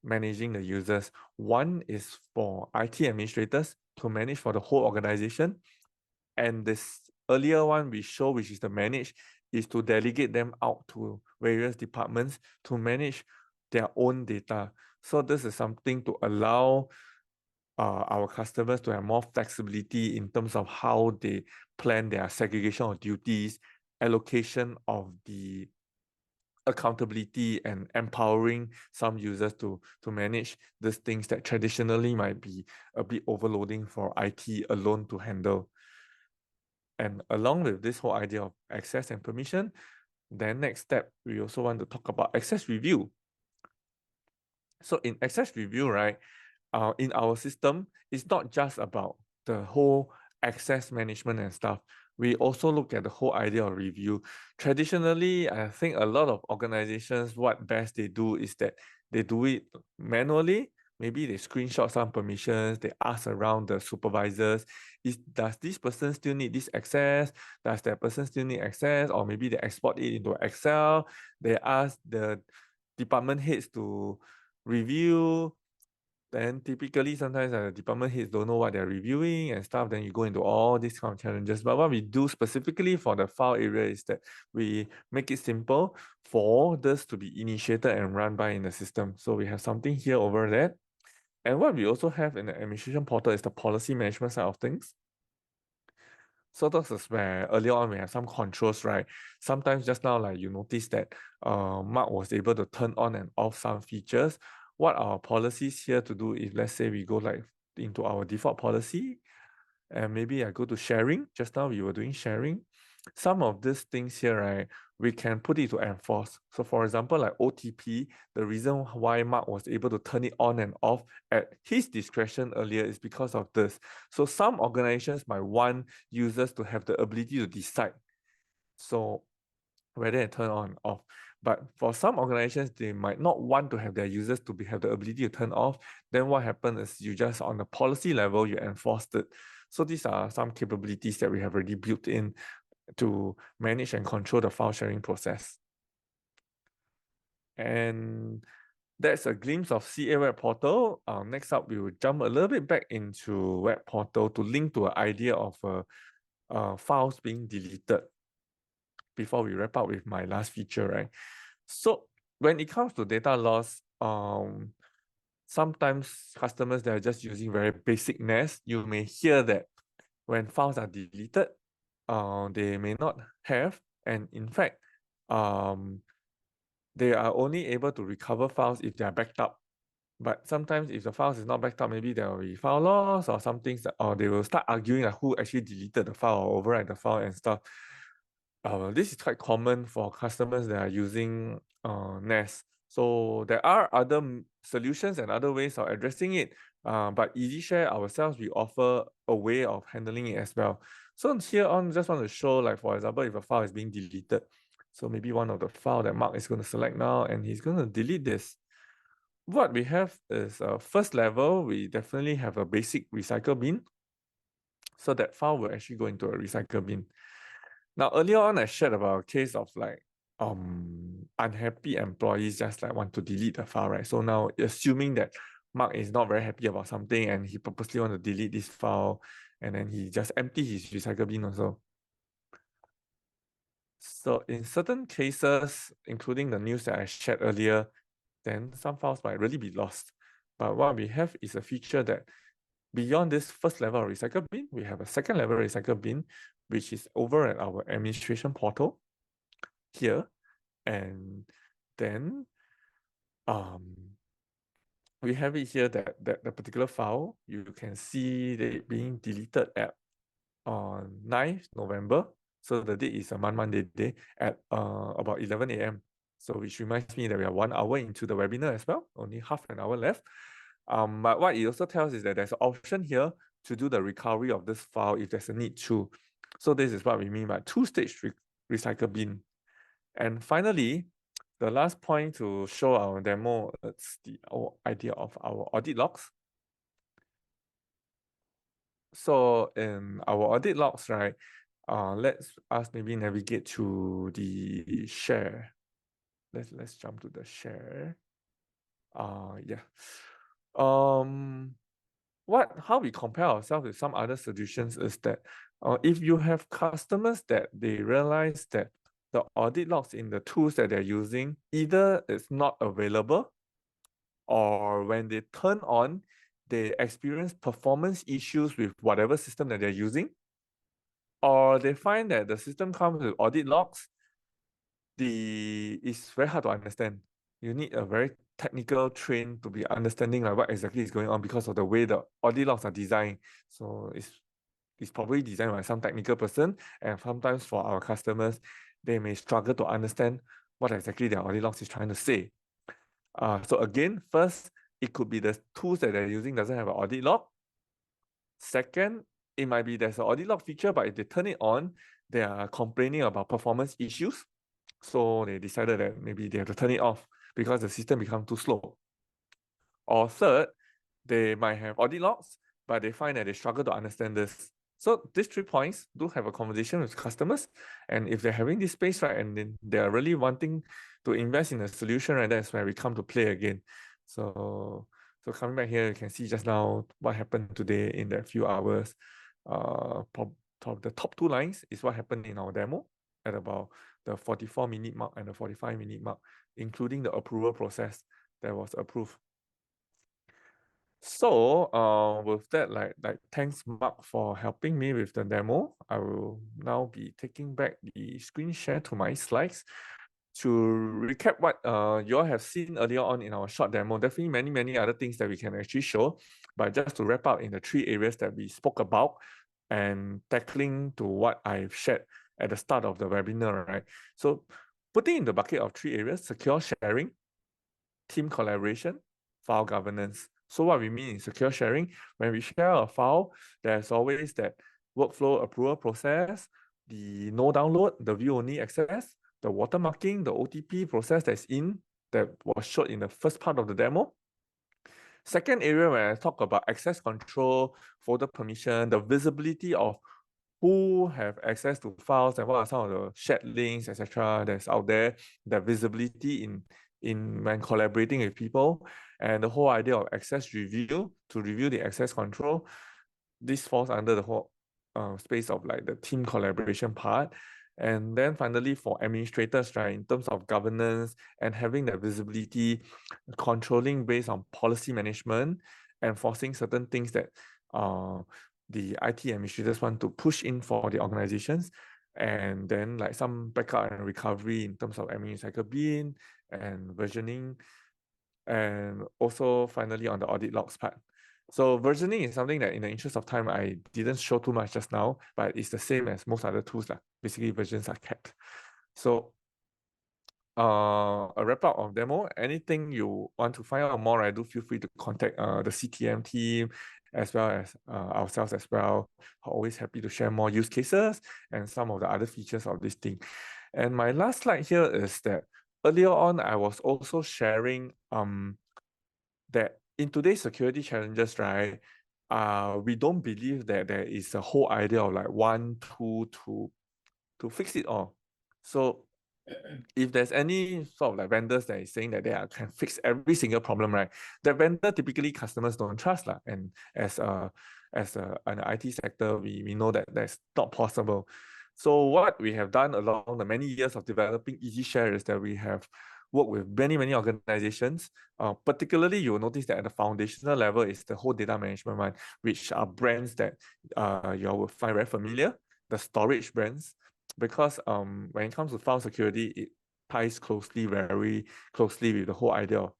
managing the users. One is for IT administrators to manage for the whole organization. And this earlier one we show, which is the manage, is to delegate them out to various departments to manage their own data. So this is something to allow our customers to have more flexibility in terms of how they plan their segregation of duties, allocation of the accountability, and empowering some users to manage these things that traditionally might be a bit overloading for IT alone to handle. And along with this whole idea of access and permission, then next step, we also want to talk about access review. So in access review, right, in our system, it's not just about the whole access management and stuff. We also look at the whole idea of review. Traditionally, I think a lot of organizations, what best they do is that they do it manually. Maybe they screenshot some permissions, they ask around the supervisors, does this person still need this access? Does that person still need access? Or maybe they export it into Excel. They ask the department heads to review. Then typically sometimes the department heads don't know what they're reviewing and stuff. Then you go into all these kind of challenges. But what we do specifically for the file area is that we make it simple for this to be initiated and run by in the system. So we have something here over there. And what we also have in the administration portal is the policy management side of things. So this is where earlier on we have some controls, right? Sometimes just now, like you notice that Mark was able to turn on and off some features. What our policies here to do if let's say we go like into our default policy, and maybe I go to sharing. Just now we were doing sharing. Some of these things here, right, we can put it to enforce. So for example, like OTP, the reason why Mark was able to turn it on and off at his discretion earlier is because of this. So some organizations might want users to have the ability to decide. So whether they turn on or off. But for some organizations, they might not want to have their users to have the ability to turn off. Then what happens is you just on the policy level, you enforce it. So these are some capabilities that we have already built in to manage and control the file sharing process. And that's a glimpse of CA Web Portal. Next up, we will jump a little bit back into Web Portal to link to an idea of files being deleted. before we wrap up with my last feature, right? So when it comes to data loss, sometimes customers that are just using very basic NAS, you may hear that when files are deleted, they may not have, and in fact, they are only able to recover files if they are backed up. But sometimes if the files is not backed up, maybe there will be file loss or some things, or they will start arguing like who actually deleted the file or overwrite the file and stuff. This is quite common for customers that are using NAS. So there are other solutions and other ways of addressing it. But EasiShare ourselves, we offer a way of handling it as well. So here on, just want to show, like for example, if a file is being deleted. So maybe one of the file that Mark is going to select now, and he's going to delete this. What we have is first level, we definitely have a basic recycle bin. So that file will actually go into a recycle bin. Now, earlier on, I shared about a case of like unhappy employees just like want to delete the file, right? So now, assuming that Mark is not very happy about something and he purposely want to delete this file, and then he just empty his recycle bin also. So in certain cases, including the news that I shared earlier, then some files might really be lost. But what we have is a feature that beyond this first level of recycle bin, we have a second level recycle bin, which is over at our administration portal here. And then we have it here that the particular file, you can see it being deleted at on 9th November. So the date is a Monday at about 11 a.m. So which reminds me that we are 1 hour into the webinar as well, only half an hour left. But what it also tells is that there's an option here to do the recovery of this file if there's a need to. So this is what we mean by two-stage recycle bin. And finally, the last point to show our demo, it's the idea of our audit logs. So in our audit logs, right, let's maybe navigate to the share. Let's jump to the share. Yeah. How we compare ourselves with some other solutions is that if you have customers that they realize that the audit logs in the tools that they're using either is not available, or when they turn on, they experience performance issues with whatever system that they're using, or they find that the system comes with audit logs, it's very hard to understand. You need a very technical train to be understanding like what exactly is going on because of the way the audit logs are designed. So it's probably designed by some technical person, and sometimes for our customers, they may struggle to understand what exactly their audit logs is trying to say. So again, first, it could be the tools that they're using doesn't have an audit log. Second, it might be there's an audit log feature, but if they turn it on, they are complaining about performance issues. So they decided that maybe they have to turn it off because the system becomes too slow. Or third, they might have audit logs, but they find that they struggle to understand this. So these 3 points, do have a conversation with customers. And if they're having this space, right, and then they're really wanting to invest in a solution, right, that's where we come to play again. So coming back here, you can see just now what happened today in that few hours. The top 2 lines is what happened in our demo at about the 44-minute mark and the 45-minute mark, including the approval process that was approved. So with that, like thanks Mark for helping me with the demo. I will now be taking back the screen share to my slides to recap what you all have seen earlier on in our short demo. Definitely many other things that we can actually show, but just to wrap up in the 3 areas that we spoke about and tackling to what I've shared at the start of the webinar, right? So putting in the bucket of 3 areas: secure sharing, team collaboration, file governance. So what we mean in secure sharing, when we share a file, there's always that workflow approval process, the no download, the view only access, the watermarking, the OTP process that was showed in the first part of the demo. Second area, when I talk about access control, folder permission, the visibility of who have access to files and what are some of the shared links, etc. that's out there, the visibility in when collaborating with people, and the whole idea of access review to review the access control. This falls under the whole space of like the team collaboration part. And then finally, for administrators, right, in terms of governance and having that visibility, controlling based on policy management, enforcing certain things that the IT administrators want to push in for the organizations, and then like some backup and recovery in terms of admin cycle bin and versioning, and also finally on the audit logs part. So versioning is something that in the interest of time, I didn't show too much just now, but it's the same as most other tools. Basically, versions are kept. So a wrap up of demo. Anything you want to find out more, right, do feel free to contact the CTM team as well as ourselves as well. Always happy to share more use cases and some of the other features of this thing. And my last slide here is that earlier on, I was also sharing that in today's security challenges, right, we don't believe that there is a whole idea of like one tool to fix it all. So if there's any sort of like vendors that is saying that can fix every single problem, right, that vendor typically customers don't trust. And as an IT sector, we know that that's not possible. So what we have done along the many years of developing EasyShare is that we have worked with many organizations. Particularly, you will notice that at the foundational level is the whole data management one, which are brands that you will find very familiar, the storage brands, because when it comes to file security, it ties very closely with the whole idea of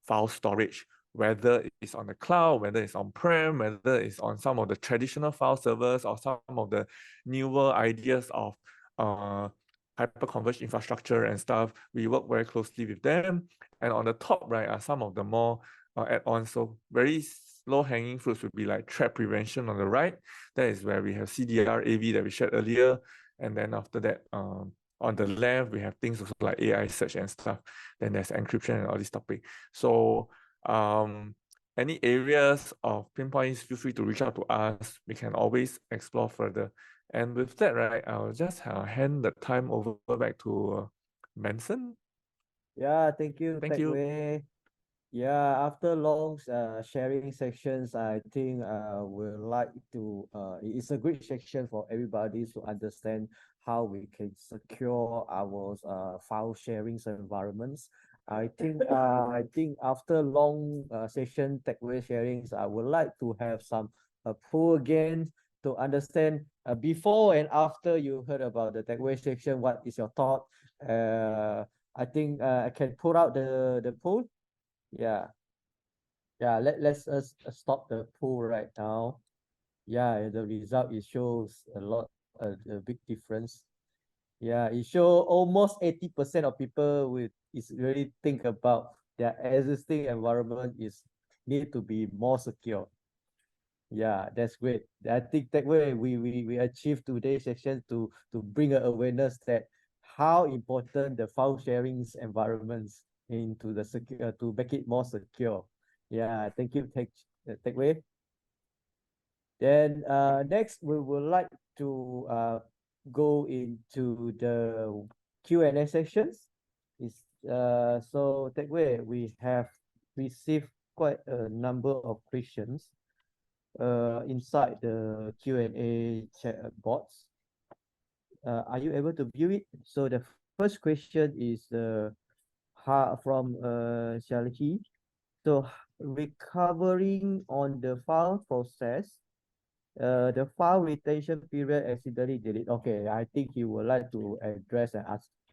file storage, whether it's on the cloud, whether it's on-prem, whether it's on some of the traditional file servers or some of the newer ideas of hyper-converged infrastructure and stuff. We work very closely with them. And on the top right are some of the more add-ons. So very low-hanging fruits would be like threat prevention on the right. That is where we have CDR AV that we shared earlier. And then after that, on the left, we have things also like AI search and stuff. Then there's encryption and all this topic. So any areas of pinpoints, feel free to reach out to us. We can always explore further. And with that, right, I'll just hand the time over back to Benson. Yeah, thank you, Thank you. Wei. Yeah, after long sharing sections, I think we'd like to it's a great section for everybody to understand how we can secure our file sharing environments. I think after long session takeaway sharings, I would like to have some poll again to understand before and after you heard about the takeaway section, what is your thought? I think I can put out the poll. Yeah. Yeah, let's stop the poll right now. Yeah, the result, it shows a big difference. Yeah, it shows almost 80% of people is really think about their existing environment is need to be more secure. Yeah, that's great. I think that way we achieved today's session to bring an awareness that how important the file sharing environments into the secure to make it more secure. Yeah, thank you, take away. Then next we would like to go into the Q&A sections. So that way we have received quite a number of questions inside the Q&A chat box. Are you able to view it? So the first question is from Shalhi. So recovering on the file process, the file retention period accidentally deleted. Okay, I think you would like to address and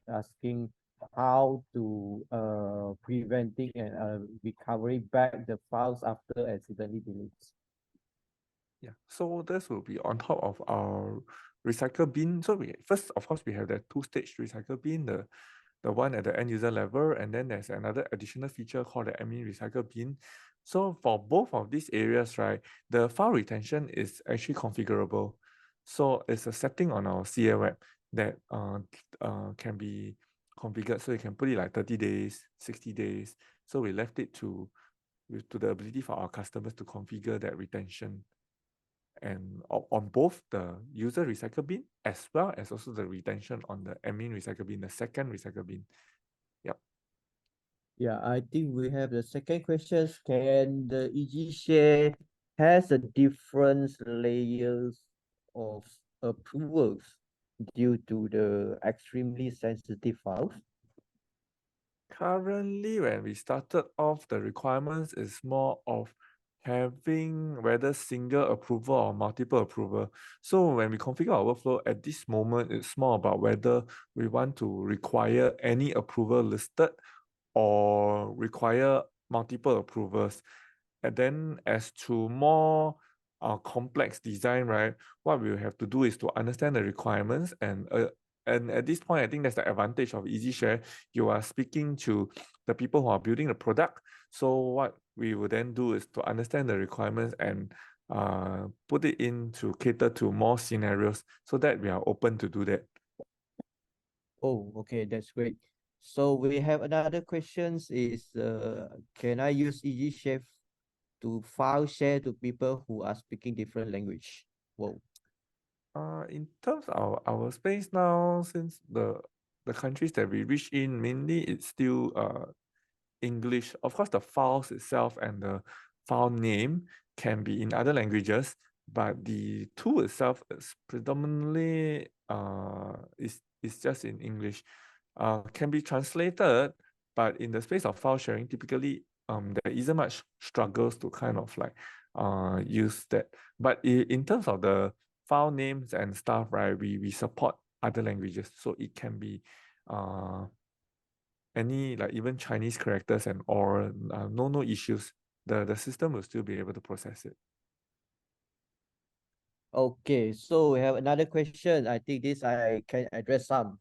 asking how to preventing and recovering back the files after accidentally deletes. Yeah, so this will be on top of our recycle bin. So first, of course, we have the two-stage recycle bin, the one at the end user level, and then there's another additional feature called the admin recycle bin. So for both of these areas, right, the file retention is actually configurable. So it's a setting on our CA web that can be configured. So you can put it like 30 days, 60 days. So we left it to the ability for our customers to configure that retention, and on both the user recycle bin as well as also the retention on the admin recycle bin, the second recycle bin. Yep. Yeah, I think we have the second question. Can the EasyShare has a different layers of approvals, due to the extremely sensitive files? Currently, when we started off, the requirements is more of having whether single approval or multiple approval. So when we configure our workflow at this moment, it's more about whether we want to require any approval listed or require multiple approvals. And then as to more complex design, right, what we have to do is to understand the requirements and at this point, I think that's the advantage of EasyShare. You are speaking to the people who are building the product. So what we will then do is to understand the requirements and put it in to cater to more scenarios so that we are open to do that. Oh, okay, that's great. So we have another questions is can I use EasyShare to file share to people who are speaking different language? Whoa. In terms of our space now, since the countries that we reach in, mainly it's still English. Of course, the files itself and the file name can be in other languages, but the tool itself is predominantly is just in English. Can be translated, but in the space of file sharing, typically there isn't much struggles to kind of like use that. But in terms of the file names and stuff, right, we support other languages, so it can be any like even Chinese characters and or no issues. The system will still be able to process it. Okay, so we have another question. I think this I can address some.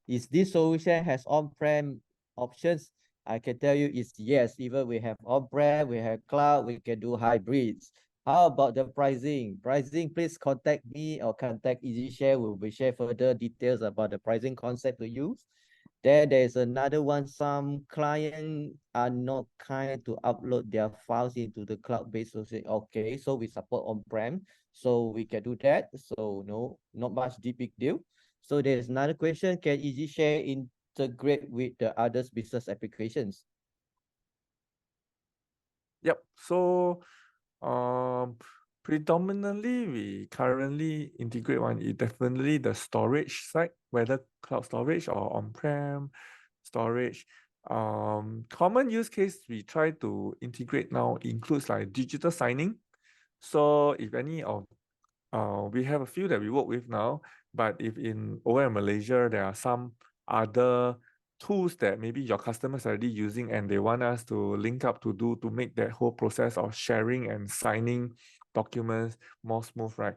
Is this solution has on-prem options? I can tell you it's yes. Even we have on-prem, we have cloud, we can do hybrids. How about the pricing? Pricing, please contact me or contact EasyShare. We will share further details about the pricing concept to use. Then there's another one, some clients are not kind to upload their files into the cloud-based solution. Okay, so we support on-prem, so we can do that. So no, not much big deal. So there's another question, can EasyShare integrate with the others business applications? Yep. So predominantly we currently integrate one is definitely the storage side, whether cloud storage or on-prem storage. Common use case we try to integrate now includes like digital signing. So if any of we have a few that we work with now, but if over in Malaysia, there are some other tools that maybe your customers are already using and they want us to link up to make that whole process of sharing and signing documents more smooth, right?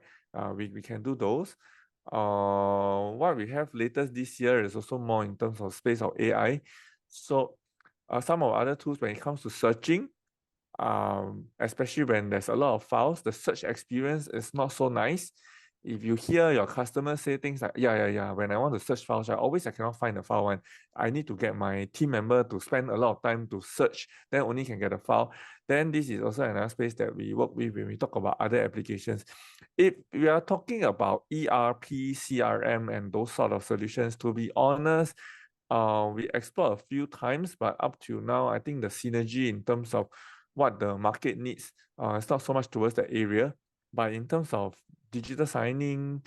We can do those. What we have latest this year is also more in terms of space of AI. So some of other tools when it comes to searching, especially when there's a lot of files, the search experience is not so nice. If you hear your customer say things like, yeah, when I want to search files, I cannot find the file one. I need to get my team member to spend a lot of time to search, then only can get a file. Then this is also another space that we work with when we talk about other applications. If we are talking about ERP, CRM, and those sort of solutions, to be honest, we explored a few times, but up to now, I think the synergy in terms of what the market needs, it's not so much towards that area, but in terms of digital signing,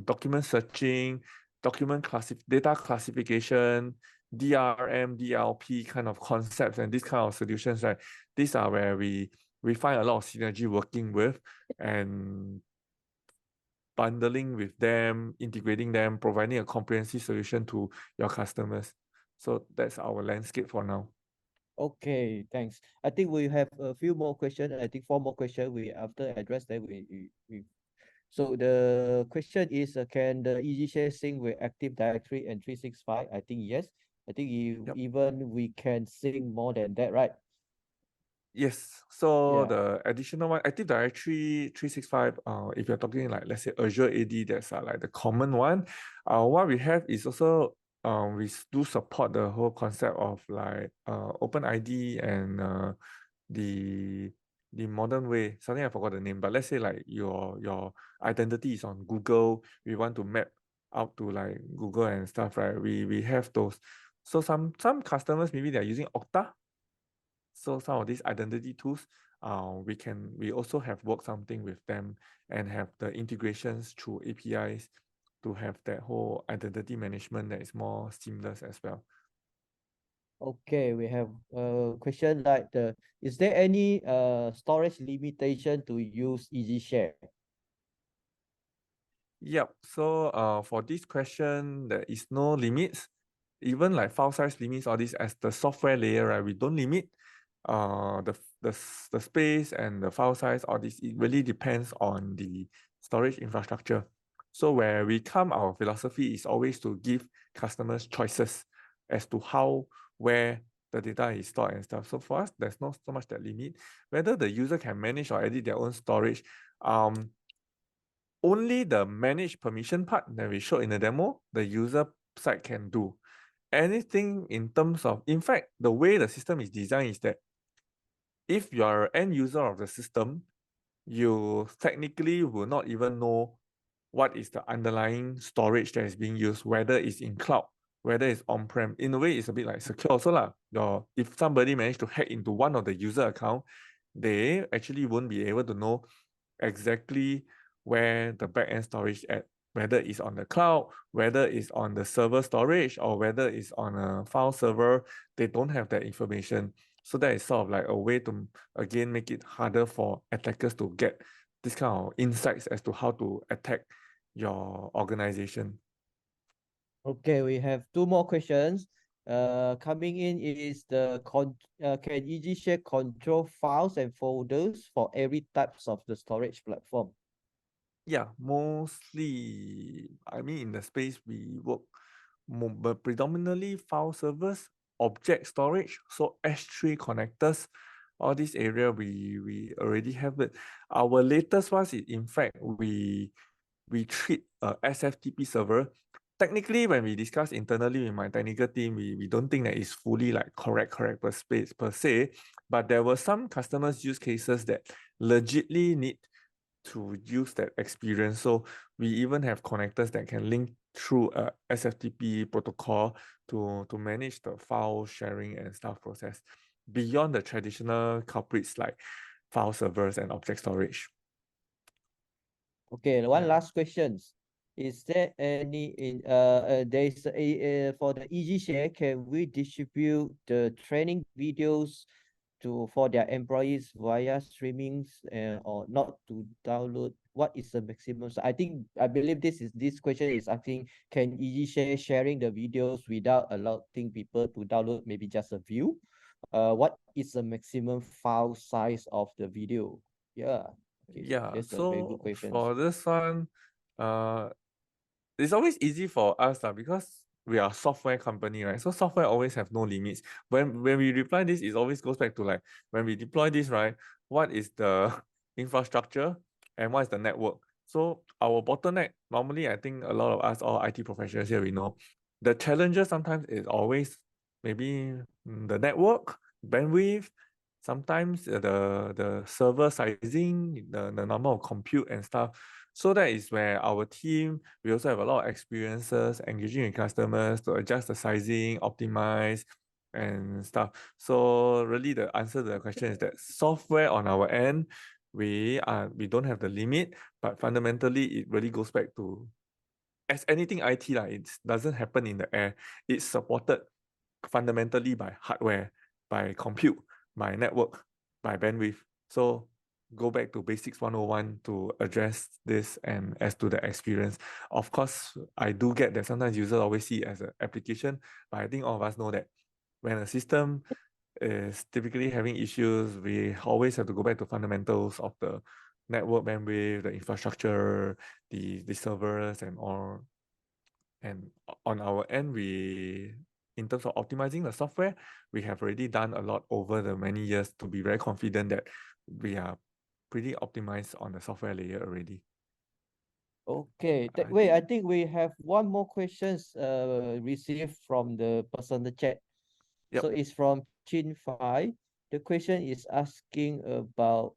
document searching, data classification, DRM, DLP kind of concepts and these kind of solutions, right? These are where we find a lot of synergy working with and bundling with them, integrating them, providing a comprehensive solution to your customers. So that's our landscape for now. Okay, thanks. I think we have a few more questions. I think four more questions. We after address that we so the question is, can the EasyShare sync with Active Directory and 365? I think yes. I think Yep. even we can sync more than that, right? Yes. So Yeah. the additional one, Active Directory 365, if you're talking like, let's say Azure AD, that's like the common one. What we have is also, we do support the whole concept of like OpenID and the modern way. Something I forgot the name, but let's say like your identity is on Google, we want to map out to like Google and stuff, right? We have those. So some customers maybe they're using Okta. So some of these identity tools, we also have worked something with them and have the integrations through APIs to have that whole identity management that is more seamless as well. Okay, we have a question like is there any storage limitation to use EasyShare? Yep. So for this question, there is no limits. Even like file size limits, all this as the software layer, right? We don't limit the space and the file size, all this. It really depends on the storage infrastructure. So where we come, our philosophy is always to give customers choices as to how, where the data is stored and stuff. So for us, there's not so much that limit. Whether the user can manage or edit their own storage, only the manage permission part that we showed in the demo, the user side can do. Anything in terms of, in fact, the way the system is designed is that if you are an end user of the system, you technically will not even know what is the underlying storage that is being used, whether it's in cloud, whether it's on-prem. In a way, it's a bit like secure also lah. If somebody managed to hack into one of the user account, they actually won't be able to know exactly where the backend storage at, whether it's on the cloud, whether it's on the server storage, or whether it's on a file server. They don't have that information. So that is sort of like a way to, again, make it harder for attackers to get this kind of insights as to how to attack your organization. Okay, we have two more questions. Coming in is can EasyShare control files and folders for every types of the storage platform? Yeah, mostly, I mean, in the space we work, but predominantly file servers, object storage, so S3 connectors, all this area we already have it. Our latest ones is, in fact, we treat a SFTP server. Technically, when we discuss internally with my technical team, we don't think that it's fully like correct per se, but there were some customers use cases that legitly need to use that experience. So we even have connectors that can link through a SFTP protocol to manage the file sharing and stuff process beyond the traditional culprits like file servers and object storage. Okay, one Yeah. last questions. Is there any there is a for the EasyShare, can we distribute the training videos for their employees via streamings or not to download? What is the maximum? So I believe this question is asking, can EasyShare sharing the videos without allowing people to download maybe just a view? What is the maximum file size of the video? Yeah. Okay, Yeah, that's a very good so question. for this one, it's always easy for us because we are a software company, right? So software always have no limits. When we reply this, it always goes back to like when we deploy this, right? What is the infrastructure and what is the network? So our bottleneck, normally I think a lot of us, all IT professionals here, we know the challenges sometimes is always maybe the network, bandwidth, sometimes the server sizing, the number of compute and stuff. So that is where our team, we also have a lot of experiences engaging with customers to adjust the sizing, optimize, and stuff. So really the answer to the question is that software on our end, we don't have the limit, but fundamentally it really goes back to, as anything IT, it doesn't happen in the air. It's supported fundamentally by hardware, by compute, by network, by bandwidth. So go back to basics 101 to address this and as to the experience. Of course, I do get that sometimes users always see it as an application, but I think all of us know that when a system is typically having issues, we always have to go back to fundamentals of the network bandwidth, the infrastructure, the servers and all. And on our end, in terms of optimizing the software, we have already done a lot over the many years to be very confident that we are pretty optimized on the software layer already. Okay, I think we have one more questions received from the personal chat. Yep. So it's from Chin Fai. The question is asking about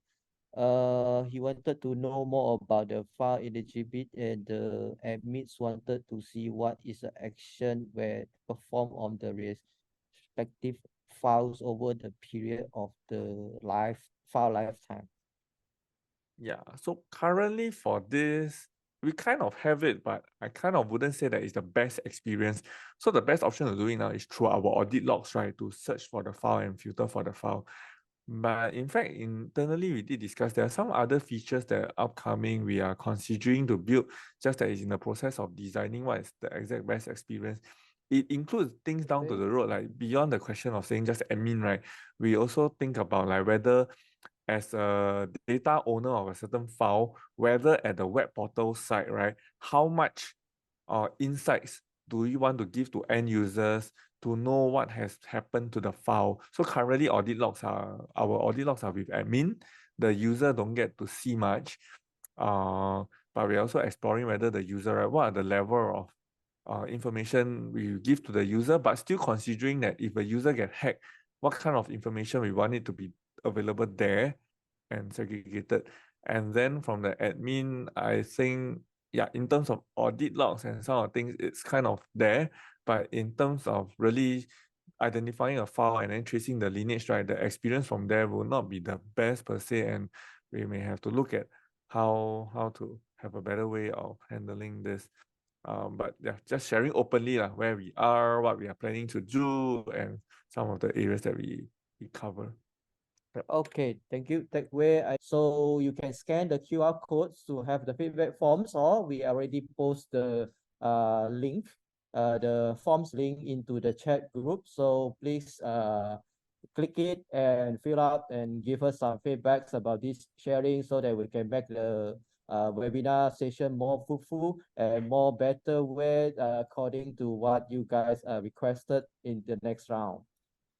he wanted to know more about the file eligibility, and the admins wanted to see what is the action where performed on the respective files over the period of the file lifetime. Yeah. So currently for this, we kind of have it, but I kind of wouldn't say that it's the best experience. So the best option to do it now is through our audit logs, right? To search for the file and filter for the file. But in fact, internally, we did discuss there are some other features that are upcoming we are considering to build, just that is in the process of designing what is the exact best experience. It includes things down to the road, like beyond the question of saying just admin, right? We also think about like whether as a data owner of a certain file, whether at the web portal site, right, how much insights do we want to give to end users to know what has happened to the file? So currently our audit logs are with admin. The user don't get to see much. But we're also exploring whether the user, right, what are the level of information we give to the user, but still considering that if a user get hacked, what kind of information we want it to be available there and segregated. And then from the admin, I think, yeah, in terms of audit logs and some of things, it's kind of there. But in terms of really identifying a file and then tracing the lineage, right, the experience from there will not be the best per se. And we may have to look at how to have a better way of handling this. But yeah, just sharing openly where we are, what we are planning to do, and some of the areas that we cover. Okay, thank you. That way, so you can scan the QR codes to have the feedback forms, or we already post the link, the forms link into the chat group. So please click it and fill out and give us some feedbacks about this sharing so that we can make the webinar session more fruitful and more better way according to what you guys requested in the next round.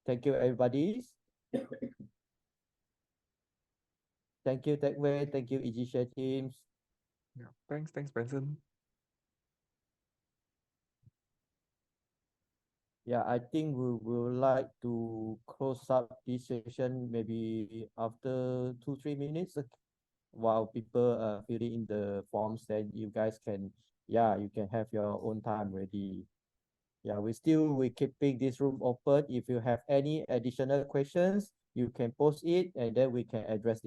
Thank you, everybody. Thank you, TechWay. Thank you, EasyShare teams. Yeah, thanks, Benson. Yeah, I think we will like to close up this session maybe after 2-3 minutes while people are filling in the forms. Then you guys can, yeah, you can have your own time ready. Yeah, we keeping this room open. If you have any additional questions, you can post it and then we can address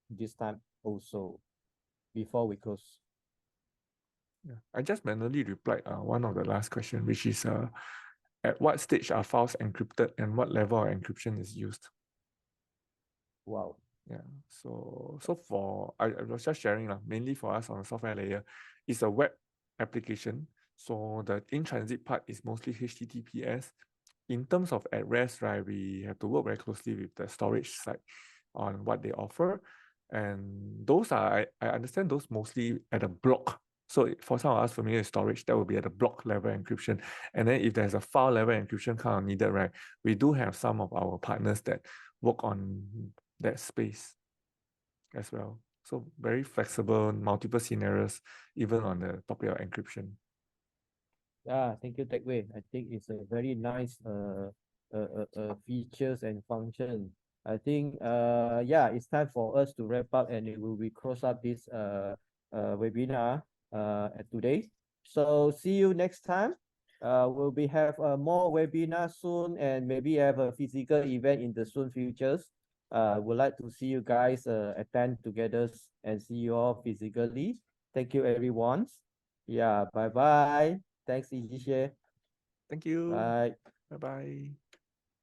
this time also before we close. Yeah, I just manually replied one of the last question, which is at what stage are files encrypted and what level of encryption is used? Wow. Yeah, so for I was just sharing mainly for us on the software layer, it's a web application. So the in-transit part is mostly HTTPS. In terms of at rest, right, we have to work very closely with the storage side on what they offer. And those are, I understand those mostly at a block. So for some of us familiar with storage, that will be at a block level encryption. And then if there's a file level encryption kind of needed, right, we do have some of our partners that work on that space as well. So very flexible, multiple scenarios, even on the topic of encryption. Yeah, thank you, TechWay. I think it's a very nice features and function. I think yeah, it's time for us to wrap up and it will be close up this webinar at today. So see you next time. We'll be have more webinar soon and maybe have a physical event in the soon futures. Would like to see you guys attend together and see you all physically. Thank you, everyone. Yeah, bye bye. Thanks, EasyShare. Thank you. Bye. Bye-bye.